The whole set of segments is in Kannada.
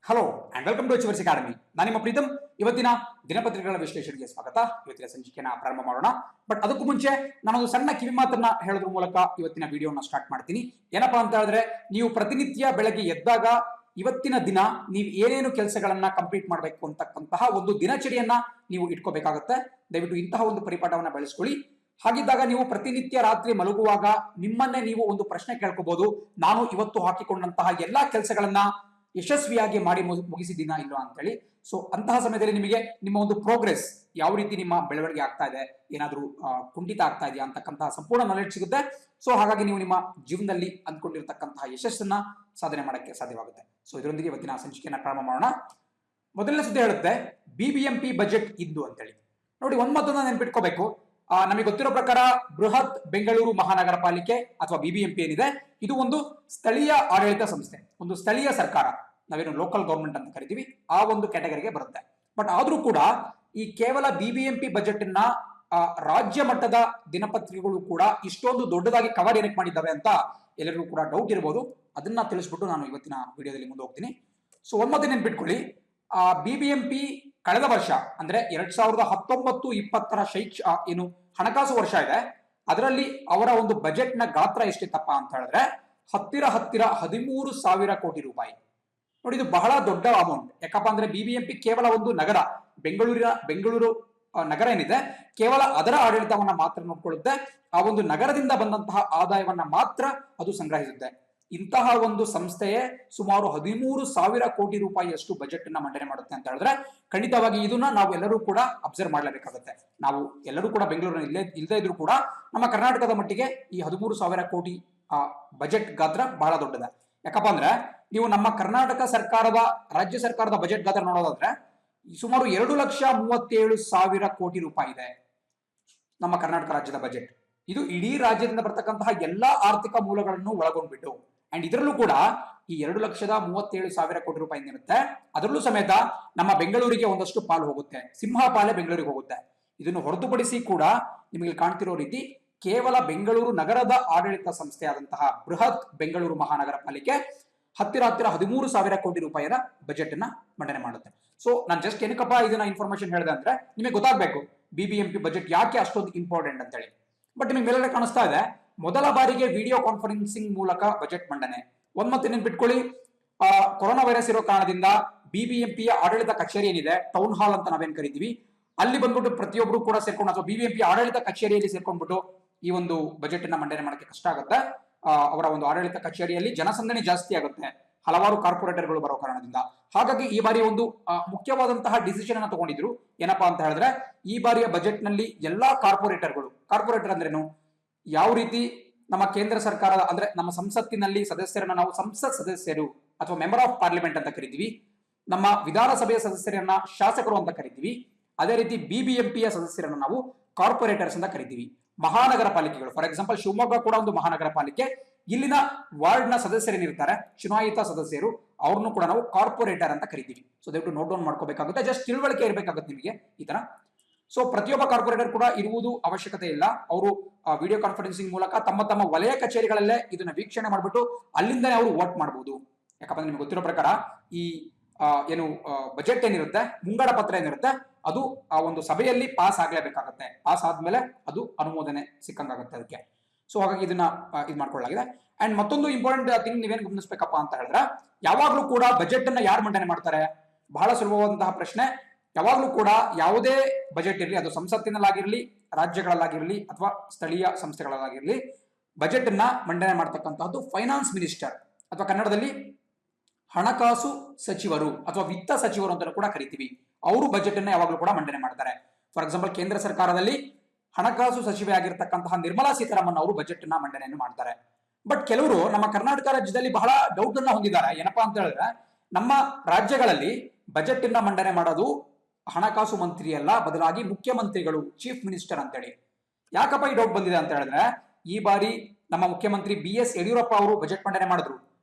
Hello and welcome to H academy. ನಾನು ನಿಮ್ಮ ಪ್ರೀತಮ್. ಇವತ್ತಿನ ದಿನಪತ್ರಿಕೆಗಳ ವಿಶ್ಲೇಷಣೆಗೆ ಸ್ವಾಗತ. ಇವತ್ತಿನ ಸಂಚಿಕೆನ ಪ್ರಾರಂಭ ಮಾಡೋಣ. ಬಟ್ ಅದಕ್ಕೂ ಮುಂಚೆ ನಾನೊಂದು ಸಣ್ಣ ಕಿವಿ ಮಾತನ್ನ ಹೇಳೋದ್ರ ಮೂಲಕ ಇವತ್ತಿನ ವಿಡಿಯೋನ ಸ್ಟಾರ್ಟ್ ಮಾಡ್ತೀನಿ. ಏನಪ್ಪಾ ಅಂತ ಹೇಳಿದ್ರೆ, ನೀವು ಪ್ರತಿನಿತ್ಯ ಬೆಳಗ್ಗೆ ಎದ್ದಾಗ ಇವತ್ತಿನ ದಿನ ನೀವು ಏನೇನು ಕೆಲಸಗಳನ್ನ ಕಂಪ್ಲೀಟ್ ಮಾಡಬೇಕು ಅಂತಕ್ಕಂತಹ ಒಂದು ದಿನಚರಿಯನ್ನ ನೀವು ಇಟ್ಕೋಬೇಕಾಗುತ್ತೆ. ದಯವಿಟ್ಟು ಇಂತಹ ಒಂದು ಪರಿಪಾಠವನ್ನ ಬೆಳೆಸ್ಕೊಳ್ಳಿ. ಹಾಗಿದ್ದಾಗ ನೀವು ಪ್ರತಿನಿತ್ಯ ರಾತ್ರಿ ಮಲಗುವಾಗ ನಿಮ್ಮನ್ನೇ ನೀವು ಒಂದು ಪ್ರಶ್ನೆ ಕೇಳ್ಕೋಬಹುದು, ನಾನು ಇವತ್ತು ಹಾಕಿಕೊಂಡಂತಹ ಎಲ್ಲಾ ಕೆಲಸಗಳನ್ನ ಯಶಸ್ವಿಯಾಗಿ ಮಾಡಿ ಮುಗಿಸಿದ್ದೀನ ಇಲ್ವಾ ಅಂತ ಹೇಳಿ. ಸೊ ಅಂತಹ ಸಮಯದಲ್ಲಿ ನಿಮಗೆ ನಿಮ್ಮ ಒಂದು ಪ್ರೋಗ್ರೆಸ್ ಯಾವ ರೀತಿ ನಿಮ್ಮ ಬೆಳವಣಿಗೆ ಆಗ್ತಾ ಇದೆ, ಏನಾದ್ರೂ ಕುಂಠಿತ ಆಗ್ತಾ ಇದೆಯಾ ಅಂತಕ್ಕಂತಹ ಸಂಪೂರ್ಣ ನಾಲೆಡ್ಜ್ ಸಿಗುತ್ತೆ. ಸೊ ಹಾಗಾಗಿ ನೀವು ನಿಮ್ಮ ಜೀವನದಲ್ಲಿ ಅಂದ್ಕೊಂಡಿರ್ತಕ್ಕಂತಹ ಯಶಸ್ಸನ್ನ ಸಾಧನೆ ಮಾಡಕ್ಕೆ ಸಾಧ್ಯವಾಗುತ್ತೆ. ಸೊ ಇದರೊಂದಿಗೆ ಇವತ್ತಿನ ಸಂಚಿಕೆಯನ್ನ ಪ್ರಾರಂಭ ಮಾಡೋಣ. ಮೊದಲನೇ ಸುದ್ದಿ ಹೇಳುತ್ತೆ ಬಿಬಿಎಂಪಿ ಬಜೆಟ್ ಇದ್ದು ಅಂತೇಳಿ. ನೋಡಿ, ಒಂದ್ ನೆನ್ಪಿಟ್ಕೋಬೇಕು. ನಮಗೆ ಗೊತ್ತಿರೋ ಪ್ರಕಾರ ಬೃಹತ್ ಬೆಂಗಳೂರು ಮಹಾನಗರ ಪಾಲಿಕೆ ಅಥವಾ ಬಿಬಿಎಂಪಿ ಏನಿದೆ, ಇದು ಒಂದು ಸ್ಥಳೀಯ ಆಡಳಿತ ಸಂಸ್ಥೆ, ಒಂದು ಸ್ಥಳೀಯ ಸರ್ಕಾರ, ನಾವೇನು ಲೋಕಲ್ ಗವರ್ಮೆಂಟ್ ಅಂತ ಕರಿತೀವಿ, ಆ ಒಂದು ಕ್ಯಾಟಗರಿಗೆ ಬರುತ್ತೆ. ಬಟ್ ಆದ್ರೂ ಕೂಡ ಈ ಕೇವಲ ಬಿಬಿಎಂಪಿ ಬಜೆಟ್ ಅನ್ನ ರಾಜ್ಯ ಮಟ್ಟದ ದಿನಪತ್ರಿಕೆಗಳು ಕೂಡ ಇಷ್ಟೊಂದು ದೊಡ್ಡದಾಗಿ ಕವರ್ ಏನಕ್ಕೆ ಮಾಡಿದ್ದಾವೆ ಅಂತ ಎಲ್ಲರಿಗೂ ಕೂಡ ಡೌಟ್ ಇರಬಹುದು. ಅದನ್ನ ತಿಳಿಸ್ಬಿಟ್ಟು ನಾನು ಇವತ್ತಿನ ವಿಡಿಯೋದಲ್ಲಿ ಮುಂದೆ ಹೋಗ್ತೀನಿ. ಸೊ ಒಂದ್ ನೆನ್ಪಿಟ್ಕೊಳ್ಳಿ, ಬಿಬಿಎಂಪಿ ಕಳೆದ ವರ್ಷ ಅಂದ್ರೆ 2019-20 ಏನು ಹಣಕಾಸು ವರ್ಷ ಇದೆ, ಅದರಲ್ಲಿ ಅವರ ಒಂದು ಬಜೆಟ್ ನ ಗಾತ್ರ ಎಷ್ಟಿತ್ತಪ್ಪ ಅಂತ ಹೇಳಿದ್ರೆ ಹತ್ತಿರ 13,000 ಕೋಟಿ ರೂಪಾಯಿ. ನೋಡಿ, ಇದು ಬಹಳ ದೊಡ್ಡ ಅಮೌಂಟ್. ಯಾಕಪ್ಪ ಅಂದ್ರೆ ಬಿಬಿಎಂಪಿ ಕೇವಲ ಒಂದು ನಗರ, ಬೆಂಗಳೂರು ನಗರ ಏನಿದೆ, ಕೇವಲ ಅದರ ಆಡಳಿತವನ್ನ ಮಾತ್ರ ನೋಡ್ಕೊಳ್ಳುತ್ತೆ. ಆ ಒಂದು ನಗರದಿಂದ ಬಂದಂತಹ ಆದಾಯವನ್ನ ಮಾತ್ರ ಅದು ಸಂಗ್ರಹಿಸುತ್ತೆ. ಇಂತಹ ಒಂದು ಸಂಸ್ಥೆಯೇ ಸುಮಾರು 13,000 ಕೋಟಿ ರೂಪಾಯಿಯಷ್ಟು ಬಜೆಟ್ ಅನ್ನ ಮಂಡನೆ ಮಾಡುತ್ತೆ ಅಂತ ಹೇಳಿದ್ರೆ ಖಂಡಿತವಾಗಿ ಇದನ್ನ ನಾವು ಎಲ್ಲರೂ ಕೂಡ ಅಬ್ಸರ್ವ್ ಮಾಡಲೇಬೇಕಾಗುತ್ತೆ. ನಾವು ಎಲ್ಲರೂ ಕೂಡ ಬೆಂಗಳೂರಿನ ಇಲ್ಲದೇ ಇದ್ರೂ ಕೂಡ ನಮ್ಮ ಕರ್ನಾಟಕದ ಮಟ್ಟಿಗೆ ಈ 13,000 ಕೋಟಿ ಬಜೆಟ್ ಗಾತ್ರ ಬಹಳ ದೊಡ್ಡದ. ಯಾಕಪ್ಪ ಅಂದ್ರೆ ನೀವು ನಮ್ಮ ಕರ್ನಾಟಕ ಸರ್ಕಾರದ ರಾಜ್ಯ ಸರ್ಕಾರದ ಬಜೆಟ್ ಗಾತ್ರ ನೋಡೋದಾದ್ರೆ ಸುಮಾರು 2,37,000 ಕೋಟಿ ರೂಪಾಯಿ ಇದೆ ನಮ್ಮ ಕರ್ನಾಟಕ ರಾಜ್ಯದ ಬಜೆಟ್. ಇದು ಇಡೀ ರಾಜ್ಯದಿಂದ ಬರ್ತಕ್ಕಂತಹ ಎಲ್ಲಾ ಆರ್ಥಿಕ ಮೂಲಗಳನ್ನು ಒಳಗೊಂಡ್ಬಿಟ್ಟು, ಅಂಡ್ ಇದರಲ್ಲೂ ಕೂಡ ಈ 2,37,000 ಕೋಟಿ ರೂಪಾಯಿ ಏನಿರುತ್ತೆ, ಅದರಲ್ಲೂ ಸಮೇತ ನಮ್ಮ ಬೆಂಗಳೂರಿಗೆ ಒಂದಷ್ಟು ಪಾಲು ಹೋಗುತ್ತೆ, ಸಿಂಹ ಪಾಲೆ ಬೆಂಗಳೂರಿಗೆ ಹೋಗುತ್ತೆ. ಇದನ್ನು ಹೊರತುಪಡಿಸಿ ಕೂಡ ನಿಮಗೆ ಕಾಣ್ತಿರೋ ರೀತಿ ಕೇವಲ ಬೆಂಗಳೂರು ನಗರದ ಆಡಳಿತ ಸಂಸ್ಥೆ ಆದಂತಹ ಬೃಹತ್ ಬೆಂಗಳೂರು ಮಹಾನಗರ ಪಾಲಿಕೆ ಹತ್ತಿರ 13,000 ಕೋಟಿ ರೂಪಾಯಿಯ ಬಜೆಟ್ ಅನ್ನ ಮಂಡನೆ ಮಾಡುತ್ತೆ. ಸೊ ನಾನು ಜಸ್ಟ್ ಏನಕ್ಕಪ್ಪ ಇದನ್ನ ಇನ್ಫಾರ್ಮೇಶನ್ ಹೇಳಿದೆ ಅಂದ್ರೆ ನಿಮಗೆ ಗೊತ್ತಾಗಬೇಕು ಬಿಬಿಎಂಪಿ ಬಜೆಟ್ ಯಾಕೆ ಅಷ್ಟೊಂದು ಇಂಪಾರ್ಟೆಂಟ್ ಅಂತ ಹೇಳಿ. ಬಟ್ ನಿಮಗೆ ಮೇಲ್ಗಡೆ ಕಾಣಿಸ್ತಾ ಇದೆ, ಮೊದಲ ಬಾರಿಗೆ ವಿಡಿಯೋ ಕಾನ್ಫರೆನ್ಸಿಂಗ್ ಮೂಲಕ ಬಜೆಟ್ ಮಂಡನೆ. ಮತ್ತೆ ನೆನ್ಪಿಟ್ಕೊಳ್ಳಿ, ಕೊರೋನಾ ವೈರಸ್ ಇರೋ ಕಾರಣದಿಂದ ಬಿಬಿಎಂಪಿಯ ಆಡಳಿತ ಕಚೇರಿ ಏನಿದೆ, ಟೌನ್ ಹಾಲ್ ಅಂತ ನಾವೇನ್ ಕರಿತೀವಿ, ಅಲ್ಲಿ ಬಂದ್ಬಿಟ್ಟು ಪ್ರತಿಯೊಬ್ಬರು ಕೂಡ ಸೇರ್ಕೊಂಡು ಅಥವಾ ಬಿಬಿಎಂಪಿ ಆಡಳಿತ ಕಚೇರಿಯಲ್ಲಿ ಸೇರ್ಕೊಂಡ್ಬಿಟ್ಟು ಈ ಒಂದು ಬಜೆಟ್ ಅನ್ನ ಮಂಡನೆ ಮಾಡಕ್ಕೆ ಕಷ್ಟ ಆಗುತ್ತೆ. ಅವರ ಒಂದು ಆಡಳಿತ ಕಚೇರಿಯಲ್ಲಿ ಜನಸಂದಣಿ ಜಾಸ್ತಿ ಆಗುತ್ತೆ, ಹಲವಾರು ಕಾರ್ಪೊರೇಟರ್ಗಳು ಬರೋ ಕಾರಣದಿಂದ. ಹಾಗಾಗಿ ಈ ಬಾರಿ ಒಂದು ಮುಖ್ಯವಾದಂತಹ ಡಿಸಿಷನ್ ಅನ್ನ ತಗೊಂಡಿದ್ರು. ಏನಪ್ಪಾ ಅಂತ ಹೇಳಿದ್ರೆ, ಈ ಬಾರಿಯ ಬಜೆಟ್ ನಲ್ಲಿ ಎಲ್ಲಾ ಕಾರ್ಪೊರೇಟರ್ ಅಂದ್ರೇನು, ಯಾವ ರೀತಿ ನಮ್ಮ ಕೇಂದ್ರ ಸರ್ಕಾರದ ಅಂದ್ರೆ ನಮ್ಮ ಸಂಸತ್ತಿನಲ್ಲಿ ಸದಸ್ಯರನ್ನ ನಾವು ಸಂಸತ್ ಸದಸ್ಯರು ಅಥವಾ ಮೆಂಬರ್ ಆಫ್ ಪಾರ್ಲಿಮೆಂಟ್ ಅಂತ ಕರಿತೀವಿ, ನಮ್ಮ ವಿಧಾನಸಭೆಯ ಸದಸ್ಯರನ್ನ ಶಾಸಕರು ಅಂತ ಕರಿತೀವಿ, ಅದೇ ರೀತಿ ಬಿಬಿಎಂಪಿಯ ಸದಸ್ಯರನ್ನ ನಾವು ಕಾರ್ಪೊರೇಟರ್ಸ್ ಅಂತ ಕರಿತೀವಿ. ಮಹಾನಗರ ಪಾಲಿಕೆಗಳು, ಫಾರ್ ಎಕ್ಸಾಂಪಲ್ ಶಿವಮೊಗ್ಗ ಕೂಡ ಒಂದು ಮಹಾನಗರ ಪಾಲಿಕೆ, ಇಲ್ಲಿನ ವಾರ್ಡ್ ನ ಸದಸ್ಯರೇನಿರ್ತಾರೆ, ಚುನಾಯಿತ ಸದಸ್ಯರು, ಅವ್ರನ್ನು ಕೂಡ ನಾವು ಕಾರ್ಪೊರೇಟರ್ ಅಂತ ಕರಿತೀವಿ. ಸೊ ದಯವಿಟ್ಟು ನೋಟ್ ಡೌನ್ ಮಾಡ್ಕೋಬೇಕಾಗುತ್ತೆ, ಜಸ್ಟ್ ತಿಳುವಳಿಕೆ ಇರಬೇಕಾಗುತ್ತೆ ನಿಮಗೆ ಈ ತರ. ಸೊ ಪ್ರತಿಯೊಬ್ಬ ಕಾರ್ಪೊರೇಟರ್ ಕೂಡ ಇರುವುದು ಅವಶ್ಯಕತೆ ಇಲ್ಲ. ಅವರು ವಿಡಿಯೋ ಕಾನ್ಫರೆನ್ಸಿಂಗ್ ಮೂಲಕ ತಮ್ಮ ವಲಯ ಕಚೇರಿಗಳಲ್ಲೇ ಇದನ್ನ ವೀಕ್ಷಣೆ ಮಾಡ್ಬಿಟ್ಟು ಅಲ್ಲಿಂದನೇ ಅವರು ವೋಟ್ ಮಾಡಬಹುದು. ಯಾಕಂದ್ರೆ ನಿಮ್ಗೆ ಗೊತ್ತಿರೋ ಪ್ರಕಾರ ಈ ಏನು ಬಜೆಟ್ ಏನಿರುತ್ತೆ, ಮುಂಗಡ ಪತ್ರ ಏನಿರುತ್ತೆ, ಅದು ಆ ಒಂದು ಸಭೆಯಲ್ಲಿ ಪಾಸ್ ಆಗ್ಲೇಬೇಕಾಗತ್ತೆ. ಪಾಸ್ ಆದ್ಮೇಲೆ ಅದು ಅನುಮೋದನೆ ಸಿಕ್ಕಂಗಾಗುತ್ತೆ ಅದಕ್ಕೆ. ಸೊ ಹಾಗಾಗಿ ಇದನ್ನ ಇದು ಮಾಡ್ಕೊಳ್ಳಲಾಗಿದೆ. ಅಂಡ್ ಮತ್ತೊಂದು ಇಂಪಾರ್ಟೆಂಟ್ ಥಿಂಗ್ ನೀವೇನು ಗಮನಿಸಬೇಕಪ್ಪ ಅಂತ ಹೇಳಿದ್ರೆ, ಯಾವಾಗ್ಲೂ ಕೂಡ ಬಜೆಟ್ ಅನ್ನ ಯಾರು ಮಂಡನೆ ಮಾಡ್ತಾರೆ, ಬಹಳ ಸುಲಭವಾದಂತಹ ಪ್ರಶ್ನೆ. ಯಾವಾಗ್ಲೂ ಕೂಡ ಯಾವುದೇ ಬಜೆಟ್ ಇರಲಿ, ಅದು ಸಂಸತ್ತಿನಲ್ಲಾಗಿರ್ಲಿ, ರಾಜ್ಯಗಳಲ್ಲಾಗಿರ್ಲಿ ಅಥವಾ ಸ್ಥಳೀಯ ಸಂಸ್ಥೆಗಳಲ್ಲಾಗಿರ್ಲಿ, ಬಜೆಟ್ ಅನ್ನ ಮಂಡನೆ ಮಾಡ್ತಕ್ಕಂತಹದ್ದು ಫೈನಾನ್ಸ್ ಮಿನಿಸ್ಟರ್ ಅಥವಾ ಕನ್ನಡದಲ್ಲಿ ಹಣಕಾಸು ಸಚಿವರು ಅಥವಾ ವಿತ್ತ ಸಚಿವರು ಅಂತ ಕೂಡ ಕರಿತೀವಿ. ಅವರು ಬಜೆಟ್ ಅನ್ನ ಯಾವಾಗಲೂ ಕೂಡ ಮಂಡನೆ ಮಾಡ್ತಾರೆ. ಫಾರ್ ಎಕ್ಸಾಂಪಲ್ ಕೇಂದ್ರ ಸರ್ಕಾರದಲ್ಲಿ ಹಣಕಾಸು ಸಚಿವೆ ಆಗಿರ್ತಕ್ಕಂತಹ ನಿರ್ಮಲಾ ಸೀತಾರಾಮನ್ ಅವರು ಬಜೆಟ್ ಅನ್ನ ಮಂಡನೆಯನ್ನು ಮಾಡ್ತಾರೆ. ಬಟ್ ಕೆಲವರು ನಮ್ಮ ಕರ್ನಾಟಕ ರಾಜ್ಯದಲ್ಲಿ ಬಹಳ ಡೌಟ್ ಅನ್ನ ಹೊಂದಿದ್ದಾರೆ. ಏನಪ್ಪಾ ಅಂತ ಹೇಳಿದ್ರೆ, ನಮ್ಮ ರಾಜ್ಯಗಳಲ್ಲಿ ಬಜೆಟ್ ಅನ್ನ ಮಂಡನೆ ಮಾಡೋದು ಹಣಕಾಸು ಮಂತ್ರಿ ಅಲ್ಲ, ಬದಲಾಗಿ ಮುಖ್ಯಮಂತ್ರಿಗಳು, ಚೀಫ್ ಮಿನಿಸ್ಟರ್ ಅಂತೇಳಿ. ಯಾಕಪ್ಪ ಈ ಡೌಟ್ ಬಂದಿದೆ ಅಂತ ಹೇಳಿದ್ರೆ, ಈ ಬಾರಿ ನಮ್ಮ ಮುಖ್ಯಮಂತ್ರಿ BS ಯಡಿಯೂರಪ್ಪ ಅವರು ಬಜೆಟ್ ಮಂಡನೆ ಮಾಡಿದ್ರು.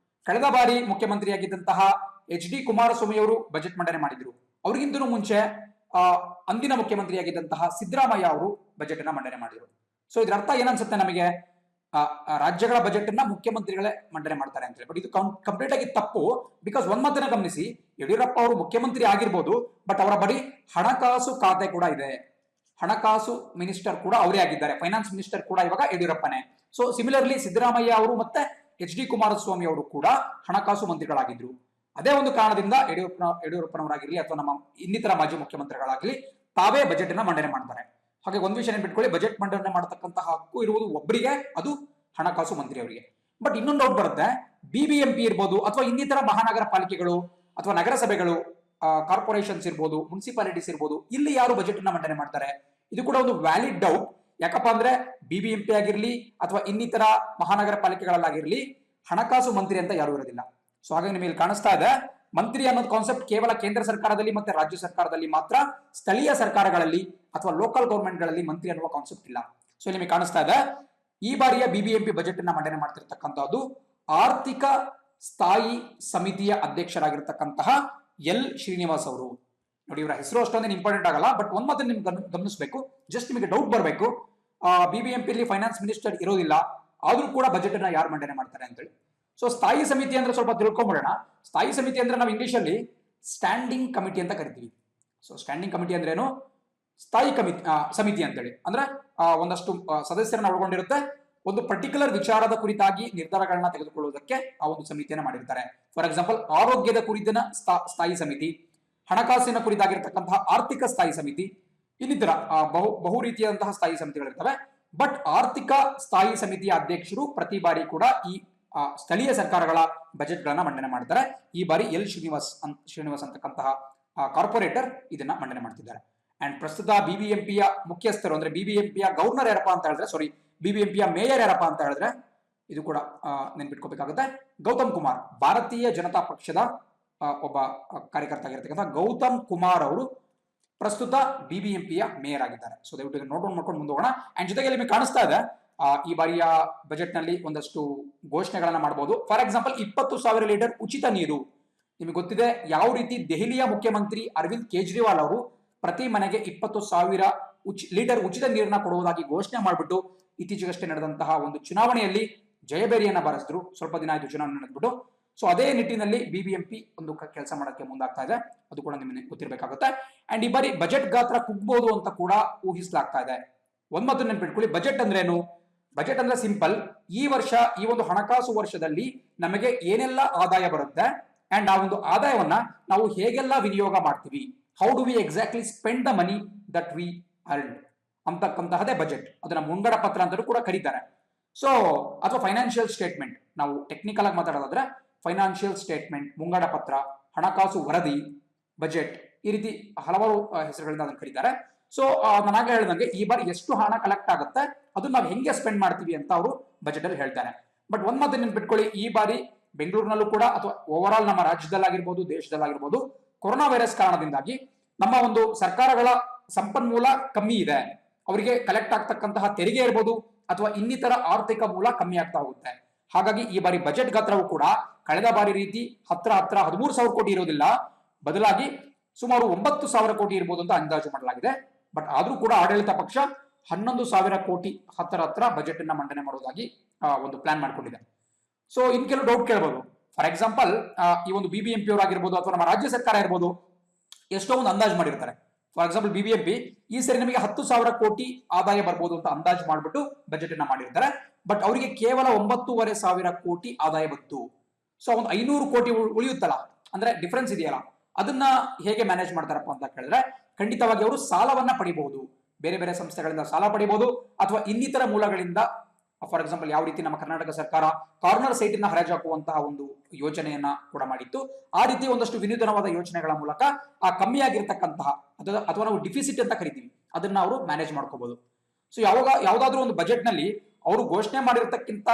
ಕಳೆದ ಬಾರಿ ಮುಖ್ಯಮಂತ್ರಿಯಾಗಿದ್ದಂತಹ HD ಕುಮಾರಸ್ವಾಮಿ ಅವರು ಬಜೆಟ್ ಮಂಡನೆ ಮಾಡಿದ್ರು. ಅವ್ರಿಗಿಂತಲೂ ಮುಂಚೆ ಅಂದಿನ ಮುಖ್ಯಮಂತ್ರಿಯಾಗಿದ್ದಂತಹ ಸಿದ್ದರಾಮಯ್ಯ ಅವರು ಬಜೆಟ್ ಅನ್ನ ಮಂಡನೆ ಮಾಡಿದ್ರು. ಸೊ ಇದ್ರ ಅರ್ಥ ಏನನ್ಸುತ್ತೆ ನಮಗೆ, ರಾಜ್ಯಗಳ ಬಜೆಟ್ ಅನ್ನ ಮುಖ್ಯಮಂತ್ರಿಗಳೇ ಮಂಡನೆ ಮಾಡ್ತಾರೆ ಅಂತ ಹೇಳಿ. ಬಟ್ ಇದು ಕಂಪ್ಲೀಟ್ ಆಗಿ ತಪ್ಪು. ಬಿಕಾಸ್ ಒಂದ್ ಮಾತನ್ನ ಗಮನಿಸಿ, ಯಡಿಯೂರಪ್ಪ ಅವರು ಮುಖ್ಯಮಂತ್ರಿ ಆಗಿರ್ಬೋದು, ಬಟ್ ಅವರ ಬಳಿ ಹಣಕಾಸು ಖಾತೆ ಕೂಡ ಇದೆ. ಹಣಕಾಸು ಮಿನಿಸ್ಟರ್ ಕೂಡ ಅವರೇ ಆಗಿದ್ದಾರೆ. ಫೈನಾನ್ಸ್ ಮಿನಿಸ್ಟರ್ ಕೂಡ ಇವಾಗ ಯಡಿಯೂರಪ್ಪನೇ. ಸೊ ಸಿಮಿಲರ್ಲಿ ಸಿದ್ದರಾಮಯ್ಯ ಅವರು ಮತ್ತೆ ಎಚ್ ಡಿ ಕುಮಾರಸ್ವಾಮಿ ಅವರು ಕೂಡ ಹಣಕಾಸು ಮಂತ್ರಿಗಳಾಗಿದ್ರು. ಅದೇ ಒಂದು ಕಾರಣದಿಂದ ಯಡಿಯೂರಪ್ಪನವರಾಗಿರ್ಲಿ ಅಥವಾ ನಮ್ಮ ಇನ್ನಿತರ ಮಾಜಿ ಮುಖ್ಯಮಂತ್ರಿಗಳಾಗಲಿ ತಾವೇ ಬಜೆಟ್ ಅನ್ನ ಮಂಡನೆ ಮಾಡ್ತಾರೆ. ಹಾಗೆ ಒಂದು ವಿಷಯ ನೆನ್ಪಿಟ್ಕೊಳ್ಳಿ, ಬಜೆಟ್ ಮಂಡನೆ ಮಾಡತಕ್ಕಂತಹ ಹಕ್ಕು ಇರುವುದು ಒಬ್ಬರಿಗೆ, ಅದು ಹಣಕಾಸು ಮಂತ್ರಿ ಅವರಿಗೆ. ಬಟ್ ಇನ್ನೊಂದು ಡೌಟ್ ಬರುತ್ತೆ, ಬಿಬಿಎಂಪಿ ಇರ್ಬೋದು ಅಥವಾ ಇನ್ನಿತರ ಮಹಾನಗರ ಪಾಲಿಕೆಗಳು ಅಥವಾ ನಗರಸಭೆಗಳು, ಕಾರ್ಪೊರೇಷನ್ಸ್ ಇರ್ಬೋದು, ಮುನ್ಸಿಪಾಲಿಟೀಸ್ ಇರ್ಬೋದು, ಇಲ್ಲಿ ಯಾರು ಬಜೆಟ್ ಅನ್ನ ಮಂಡನೆ ಮಾಡ್ತಾರೆ? ಇದು ಕೂಡ ಒಂದು ವ್ಯಾಲಿಡ್ ಡೌಟ್. ಯಾಕಪ್ಪ ಅಂದ್ರೆ ಬಿಬಿಎಂಪಿ ಆಗಿರ್ಲಿ ಅಥವಾ ಇನ್ನಿತರ ಮಹಾನಗರ ಪಾಲಿಕೆಗಳಲ್ಲಾಗಿರ್ಲಿ ಹಣಕಾಸು ಮಂತ್ರಿ ಅಂತ ಯಾರು ಇರೋದಿಲ್ಲ. ಸೊ ಹಾಗಾಗಿ ನಿಮಗೆ ಕಾಣಿಸ್ತಾ ಇದೆ, ಮಂತ್ರಿ ಅನ್ನೋದು ಕಾನ್ಸೆಪ್ಟ್ ಕೇವಲ ಕೇಂದ್ರ ಸರ್ಕಾರದಲ್ಲಿ ಮತ್ತೆ ರಾಜ್ಯ ಸರ್ಕಾರದಲ್ಲಿ ಮಾತ್ರ, ಸ್ಥಳೀಯ ಸರ್ಕಾರಗಳಲ್ಲಿ ಅಥವಾ ಲೋಕಲ್ ಗವರ್ಮೆಂಟ್ ಗಳಲ್ಲಿ ಮಂತ್ರಿ ಅನ್ನುವ ಕಾನ್ಸೆಪ್ಟ್ ಇಲ್ಲ. ಸೊ ನಿಮಗೆ ಕಾಣಿಸ್ತಾ ಇದೆ, ಈ ಬಾರಿಯ ಬಿಬಿಎಂಪಿ ಬಜೆಟ್ ಅನ್ನ ಮಂಡನೆ ಮಾಡ್ತಿರ್ತಕ್ಕಂಥದ್ದು ಆರ್ಥಿಕ ಸ್ಥಾಯಿ ಸಮಿತಿಯ ಅಧ್ಯಕ್ಷರಾಗಿರ್ತಕ್ಕಂತಹ ಎಲ್ ಶ್ರೀನಿವಾಸ್ ಅವರು. ನೋಡಿ, ಇವರ ಹೆಸರು ಅಷ್ಟೊಂದೇನು ಇಂಪಾರ್ಟೆಂಟ್ ಆಗಲ್ಲ, ಬಟ್ ಒಂದ್ ಮಾತ್ರ ನಿಮ್ಗೆ ಗಮನಿಸಬೇಕು, ಜಸ್ಟ್ ನಿಮಗೆ ಡೌಟ್ ಬರಬೇಕು, ಬಿಬಿಎಂಪಿಯಲ್ಲಿ ಫೈನಾನ್ಸ್ ಮಿನಿಸ್ಟರ್ ಇರೋದಿಲ್ಲ, ಆದ್ರೂ ಕೂಡ ಬಜೆಟ್ ಅನ್ನ ಯಾರು ಮಂಡನೆ ಮಾಡ್ತಾರೆ ಅಂತೇಳಿ. ಸೊ ಸ್ಥಾಯಿ ಸಮಿತಿ ಅಂದ್ರೆ ಸ್ವಲ್ಪ ತಿಳ್ಕೊಂಬಿಡೋಣ. ಸ್ಥಾಯಿ ಸಮಿತಿ ಅಂದ್ರೆ ನಾವು ಇಂಗ್ಲಿಷ್ ಅಲ್ಲಿ ಸ್ಟ್ಯಾಂಡಿಂಗ್ ಕಮಿಟಿ ಅಂತ ಕರಿತೀವಿ. ಸೊ ಸ್ಟ್ಯಾಂಡಿಂಗ್ ಕಮಿಟಿ ಅಂದ್ರೆ ಏನು? ಸ್ಥಾಯಿ ಸಮಿತಿ ಅಂತೇಳಿ ಅಂದ್ರೆ ಒಂದಷ್ಟು ಸದಸ್ಯರನ್ನ ಒಳಗೊಂಡಿರುತ್ತೆ. ಒಂದು ಪರ್ಟಿಕ್ಯುಲರ್ ವಿಚಾರದ ಕುರಿತಾಗಿ ನಿರ್ಧಾರಗಳನ್ನ ತೆಗೆದುಕೊಳ್ಳುವುದಕ್ಕೆ ಆ ಒಂದು ಸಮಿತಿಯನ್ನ ಮಾಡಿರ್ತಾರೆ. ಫಾರ್ ಎಕ್ಸಾಂಪಲ್, ಆರೋಗ್ಯದ ಕುರಿತಿನ ಸ್ಥಾಯಿ ಸಮಿತಿ, ಹಣಕಾಸಿನ ಕುರಿತಾಗಿರ್ತಕ್ಕಂತಹ ಆರ್ಥಿಕ ಸ್ಥಾಯಿ ಸಮಿತಿ, ಇನ್ನಿತರ ಬಹು ರೀತಿಯಾದಂತಹ ಸ್ಥಾಯಿ ಸಮಿತಿಗಳಿರ್ತವೆ. ಬಟ್ ಆರ್ಥಿಕ ಸ್ಥಾಯಿ ಸಮಿತಿಯ ಅಧ್ಯಕ್ಷರು ಪ್ರತಿ ಬಾರಿ ಕೂಡ ಈ ಸ್ಥಳೀಯ ಸರ್ಕಾರಗಳ ಬಜೆಟ್ ಗಳನ್ನ ಮಂಡನೆ ಮಾಡ್ತಾರೆ. ಈ ಬಾರಿ ಎಲ್ ಶ್ರೀನಿವಾಸ್ ಅಂತಕ್ಕಂತಹ ಕಾರ್ಪೊರೇಟರ್ ಇದನ್ನ ಮಂಡನೆ ಮಾಡ್ತಿದ್ದಾರೆ. ಅಂಡ್ ಪ್ರಸ್ತುತ ಬಿಬಿಎಂಪಿಯ ಮುಖ್ಯಸ್ಥರು ಅಂದ್ರೆ ಬಿಬಿಎಂಪಿಯ ಗವರ್ನರ್ ಯಾರಪ್ಪ ಅಂತ ಹೇಳಿದ್ರೆ, ಬಿಬಿಎಂಪಿಯ ಮೇಯರ್ ಯಾರಪ್ಪ ಅಂತ ಹೇಳಿದ್ರೆ, ಇದು ಕೂಡ ನೆನ್ಪಿಟ್ಕೋಬೇಕಾಗುತ್ತೆ, ಗೌತಮ್ ಕುಮಾರ್. ಭಾರತೀಯ ಜನತಾ ಪಕ್ಷದ ಒಬ್ಬ ಕಾರ್ಯಕರ್ತ ಆಗಿರ್ತಕ್ಕಂಥ ಗೌತಮ್ ಕುಮಾರ್ ಅವರು ಪ್ರಸ್ತುತ ಬಿಬಿಎಂಪಿಯ ಮೇಯರ್ ಆಗಿದ್ದಾರೆ. ಸೊ ದಯವಿಟ್ಟು ನೋಟ್ ಮಾಡ್ಕೊಂಡು ಮುಂದೋಗೋಣ. ಅಂಡ್ ಜೊತೆಗೆ ನಿಮಗೆ ಕಾಣಿಸ್ತಾ ಇದೆ, ಈ ಬಾರಿಯ ಬಜೆಟ್ ನಲ್ಲಿ ಒಂದಷ್ಟು ಘೋಷಣೆಗಳನ್ನ ಮಾಡಬಹುದು. ಫಾರ್ ಎಕ್ಸಾಂಪಲ್, 20,000 ಲೀಟರ್ ಉಚಿತ ನೀರು. ನಿಮಗೆ ಗೊತ್ತಿದೆ ಯಾವ ರೀತಿ ದೆಹಲಿಯ ಮುಖ್ಯಮಂತ್ರಿ ಅರವಿಂದ್ ಕೇಜ್ರಿವಾಲ್ ಅವರು ಪ್ರತಿ ಮನೆಗೆ 20,000 ಲೀಟರ್ ಉಚಿತ ನೀರನ್ನ ಕೊಡುವುದಾಗಿ ಘೋಷಣೆ ಮಾಡಿಬಿಟ್ಟು ಇತ್ತೀಚೆಗಷ್ಟೇ ನಡೆದಂತಹ ಒಂದು ಚುನಾವಣೆಯಲ್ಲಿ ಜಯಬೇರಿಯನ್ನ ಬಾರಿಸಿದ್ರು. ಸ್ವಲ್ಪ ದಿನ ಆಯ್ತು ಚುನಾವಣೆ ನಡೆದ್ಬಿಟ್ಟು. ಸೊ ಅದೇ ನಿಟ್ಟಿನಲ್ಲಿ ಬಿಬಿಎಂಪಿ ಒಂದು ಕೆಲಸ ಮಾಡೋಕ್ಕೆ ಮುಂದಾಗ್ತಾ ಇದೆ. ಅದು ಕೂಡ ನಿಮಗೆ ಗೊತ್ತಿರಬೇಕಾಗುತ್ತೆ. ಅಂಡ್ ಈ ಬಾರಿ ಬಜೆಟ್ ಗಾತ್ರ ಕುಗ್ಬಹುದು ಅಂತ ಕೂಡ ಊಹಿಸಲಾಗ್ತಾ ಇದೆ. ಒಂದ್ ಮಾತು ನೆನ್ಪಿಟ್ಕೊಳ್ಳಿ, ಬಜೆಟ್ ಅಂದ್ರೆ ಏನು? ಬಜೆಟ್ ಅಂದ್ರೆ ಸಿಂಪಲ್, ಈ ವರ್ಷ, ಈ ಒಂದು ಹಣಕಾಸು ವರ್ಷದಲ್ಲಿ ನಮಗೆ ಏನೆಲ್ಲ ಆದಾಯ ಬರುತ್ತೆ ಅಂಡ್ ಆ ಒಂದು ಆದಾಯವನ್ನ ನಾವು ಹೇಗೆಲ್ಲ ವಿನಿಯೋಗ ಮಾಡ್ತೀವಿ, how do we exactly spend the money that we earn ಅಂತಕ್ಕಂತಹದೇ ಬಜೆಟ್. ಅದನ್ನ ಮುಂಗಡ ಪತ್ರ ಅಂತಲೂ ಕೂಡ ಕರೀತಾರೆ. ಸೊ ಅಥವಾ ಫೈನಾನ್ಷಿಯಲ್ ಸ್ಟೇಟ್ಮೆಂಟ್, ನಾವು ಟೆಕ್ನಿಕಲ್ ಆಗಿ ಮಾತಾಡೋದಾದ್ರೆ ಫೈನಾನ್ಷಿಯಲ್ ಸ್ಟೇಟ್ಮೆಂಟ್, ಮುಂಗಡ ಪತ್ರ, ಹಣಕಾಸು ವರದಿ, ಬಜೆಟ್, ಈ ರೀತಿ ಹಲವಾರು ಹೆಸರುಗಳಿಂದ ಅದನ್ನು ಕರೀತಾರೆ. ಸೊ ನಾನಾಗ ಹೇಳಿದಂಗೆ ಈ ಬಾರಿ ಎಷ್ಟು ಹಣ ಕಲೆಕ್ಟ್ ಆಗುತ್ತೆ ಅದನ್ನ ನಾವು ಹೆಂಗೆ ಸ್ಪೆಂಡ್ ಮಾಡ್ತೀವಿ ಅಂತ ಅವರು ಬಜೆಟ್ ಅಲ್ಲಿ ಹೇಳ್ತಾರೆ. ಬಟ್ ಒಂದ್ ಮಾತು ನೆನ್ಪಿಟ್ಕೊಳ್ಳಿ, ಈ ಬಾರಿ ಬೆಂಗಳೂರಿನಲ್ಲೂ ಕೂಡ ಅಥವಾ ಓವರ್ ಆಲ್ ನಮ್ಮ ರಾಜ್ಯದಲ್ಲಾಗಿರ್ಬೋದು, ದೇಶದಲ್ಲಾಗಿರ್ಬೋದು, ಕೊರೋನಾ ವೈರಸ್ ಕಾರಣದಿಂದಾಗಿ ನಮ್ಮ ಒಂದು ಸರ್ಕಾರಗಳ ಸಂಪನ್ಮೂಲ ಕಮ್ಮಿ ಇದೆ. ಅವರಿಗೆ ಕಲೆಕ್ಟ್ ಆಗ್ತಕ್ಕಂತಹ ತೆರಿಗೆ ಇರ್ಬೋದು ಅಥವಾ ಇನ್ನಿತರ ಆರ್ಥಿಕ ಮೂಲ ಕಮ್ಮಿ ಆಗ್ತಾ ಹೋಗುತ್ತೆ. ಹಾಗಾಗಿ ಈ ಬಾರಿ ಬಜೆಟ್ ಗಾತ್ರವು ಕೂಡ ಕಳೆದ ಬಾರಿ ರೀತಿ ಹತ್ರ 13,000 ಕೋಟಿ ಇರೋದಿಲ್ಲ, ಬದಲಾಗಿ ಸುಮಾರು 9,000 ಕೋಟಿ ಇರ್ಬೋದು ಅಂತ ಅಂದಾಜು ಮಾಡಲಾಗಿದೆ. ಬಟ್ ಆದ್ರೂ ಕೂಡ ಆಡಳಿತ ಪಕ್ಷ 11,000 ಕೋಟಿ ಹತ್ರ ಬಜೆಟ್ ಅನ್ನ ಮಂಡನೆ ಮಾಡೋದಾಗಿ ಒಂದು ಪ್ಲಾನ್ ಮಾಡ್ಕೊಂಡಿದೆ. ಸೊ ಇನ್ ಕೆಲವು ಡೌಟ್ ಕೇಳಬಹುದು. ಫಾರ್ ಎಕ್ಸಾಂಪಲ್, ಈ ಒಂದು ಬಿಬಿಎಂಪಿ ಅವರಾಗಿರ್ಬೋದು ಅಥವಾ ನಮ್ಮ ರಾಜ್ಯ ಸರ್ಕಾರ ಇರ್ಬೋದು, ಎಷ್ಟೋ ಒಂದು ಅಂದಾಜು ಮಾಡಿರ್ತಾರೆ. ಫಾರ್ ಎಕ್ಸಾಂಪಲ್, ಬಿಬಿಎಂಪಿ ಈ ಸರಿ ನಮಗೆ 10,000 ಕೋಟಿ ಆದಾಯ ಬರ್ಬೋದು ಅಂತ ಅಂದಾಜು ಮಾಡ್ಬಿಟ್ಟು ಬಜೆಟ್ ಅನ್ನ ಮಾಡಿರ್ತಾರೆ. ಬಟ್ ಅವರಿಗೆ ಕೇವಲ 9,500 ಕೋಟಿ ಆದಾಯ ಬಂತು. ಸೊ ಒಂದು 500 ಕೋಟಿ ಉಳಿಯುತ್ತಲ್ಲ, ಅಂದ್ರೆ ಡಿಫರೆನ್ಸ್ ಇದೆಯಲ್ಲ, ಅದನ್ನ ಹೇಗೆ ಮ್ಯಾನೇಜ್ ಮಾಡ್ತಾರಪ್ಪ ಅಂತ ಕೇಳಿದ್ರೆ, ಖಂಡಿತವಾಗಿ ಅವರು ಸಾಲವನ್ನ ಪಡಿಬಹುದು. ಬೇರೆ ಬೇರೆ ಸಂಸ್ಥೆಗಳಿಂದ ಸಾಲ ಪಡಿಬಹುದು ಅಥವಾ ಇನ್ನಿತರ ಮೂಲಗಳಿಂದ. ಫಾರ್ ಎಕ್ಸಾಂಪಲ್, ಯಾವ ರೀತಿ ನಮ್ಮ ಕರ್ನಾಟಕ ಸರ್ಕಾರ ಕಾರ್ನರ್ ಸೈಟ್ ಅನ್ನ ಹರಾಜಾಕುವಂತಹ ಒಂದು ಯೋಜನೆಯನ್ನ ಕೂಡ ಮಾಡಿತ್ತು, ಆ ರೀತಿ ಒಂದಷ್ಟು ವಿನೂತನವಾದ ಯೋಜನೆಗಳ ಮೂಲಕ ಆ ಕಮ್ಮಿಯಾಗಿರ್ತಕ್ಕಂತಹ ಅಥವಾ ನಾವು ಡಿಫಿಸಿಟ್ ಅಂತ ಕರಿತೀವಿ, ಅದನ್ನ ಅವರು ಮ್ಯಾನೇಜ್ ಮಾಡ್ಕೋಬಹುದು. ಸೊ ಯಾವ್ದಾದ್ರು ಒಂದು ಬಜೆಟ್ ನಲ್ಲಿ ಅವರು ಘೋಷಣೆ ಮಾಡಿರ್ತಕ್ಕಿಂತ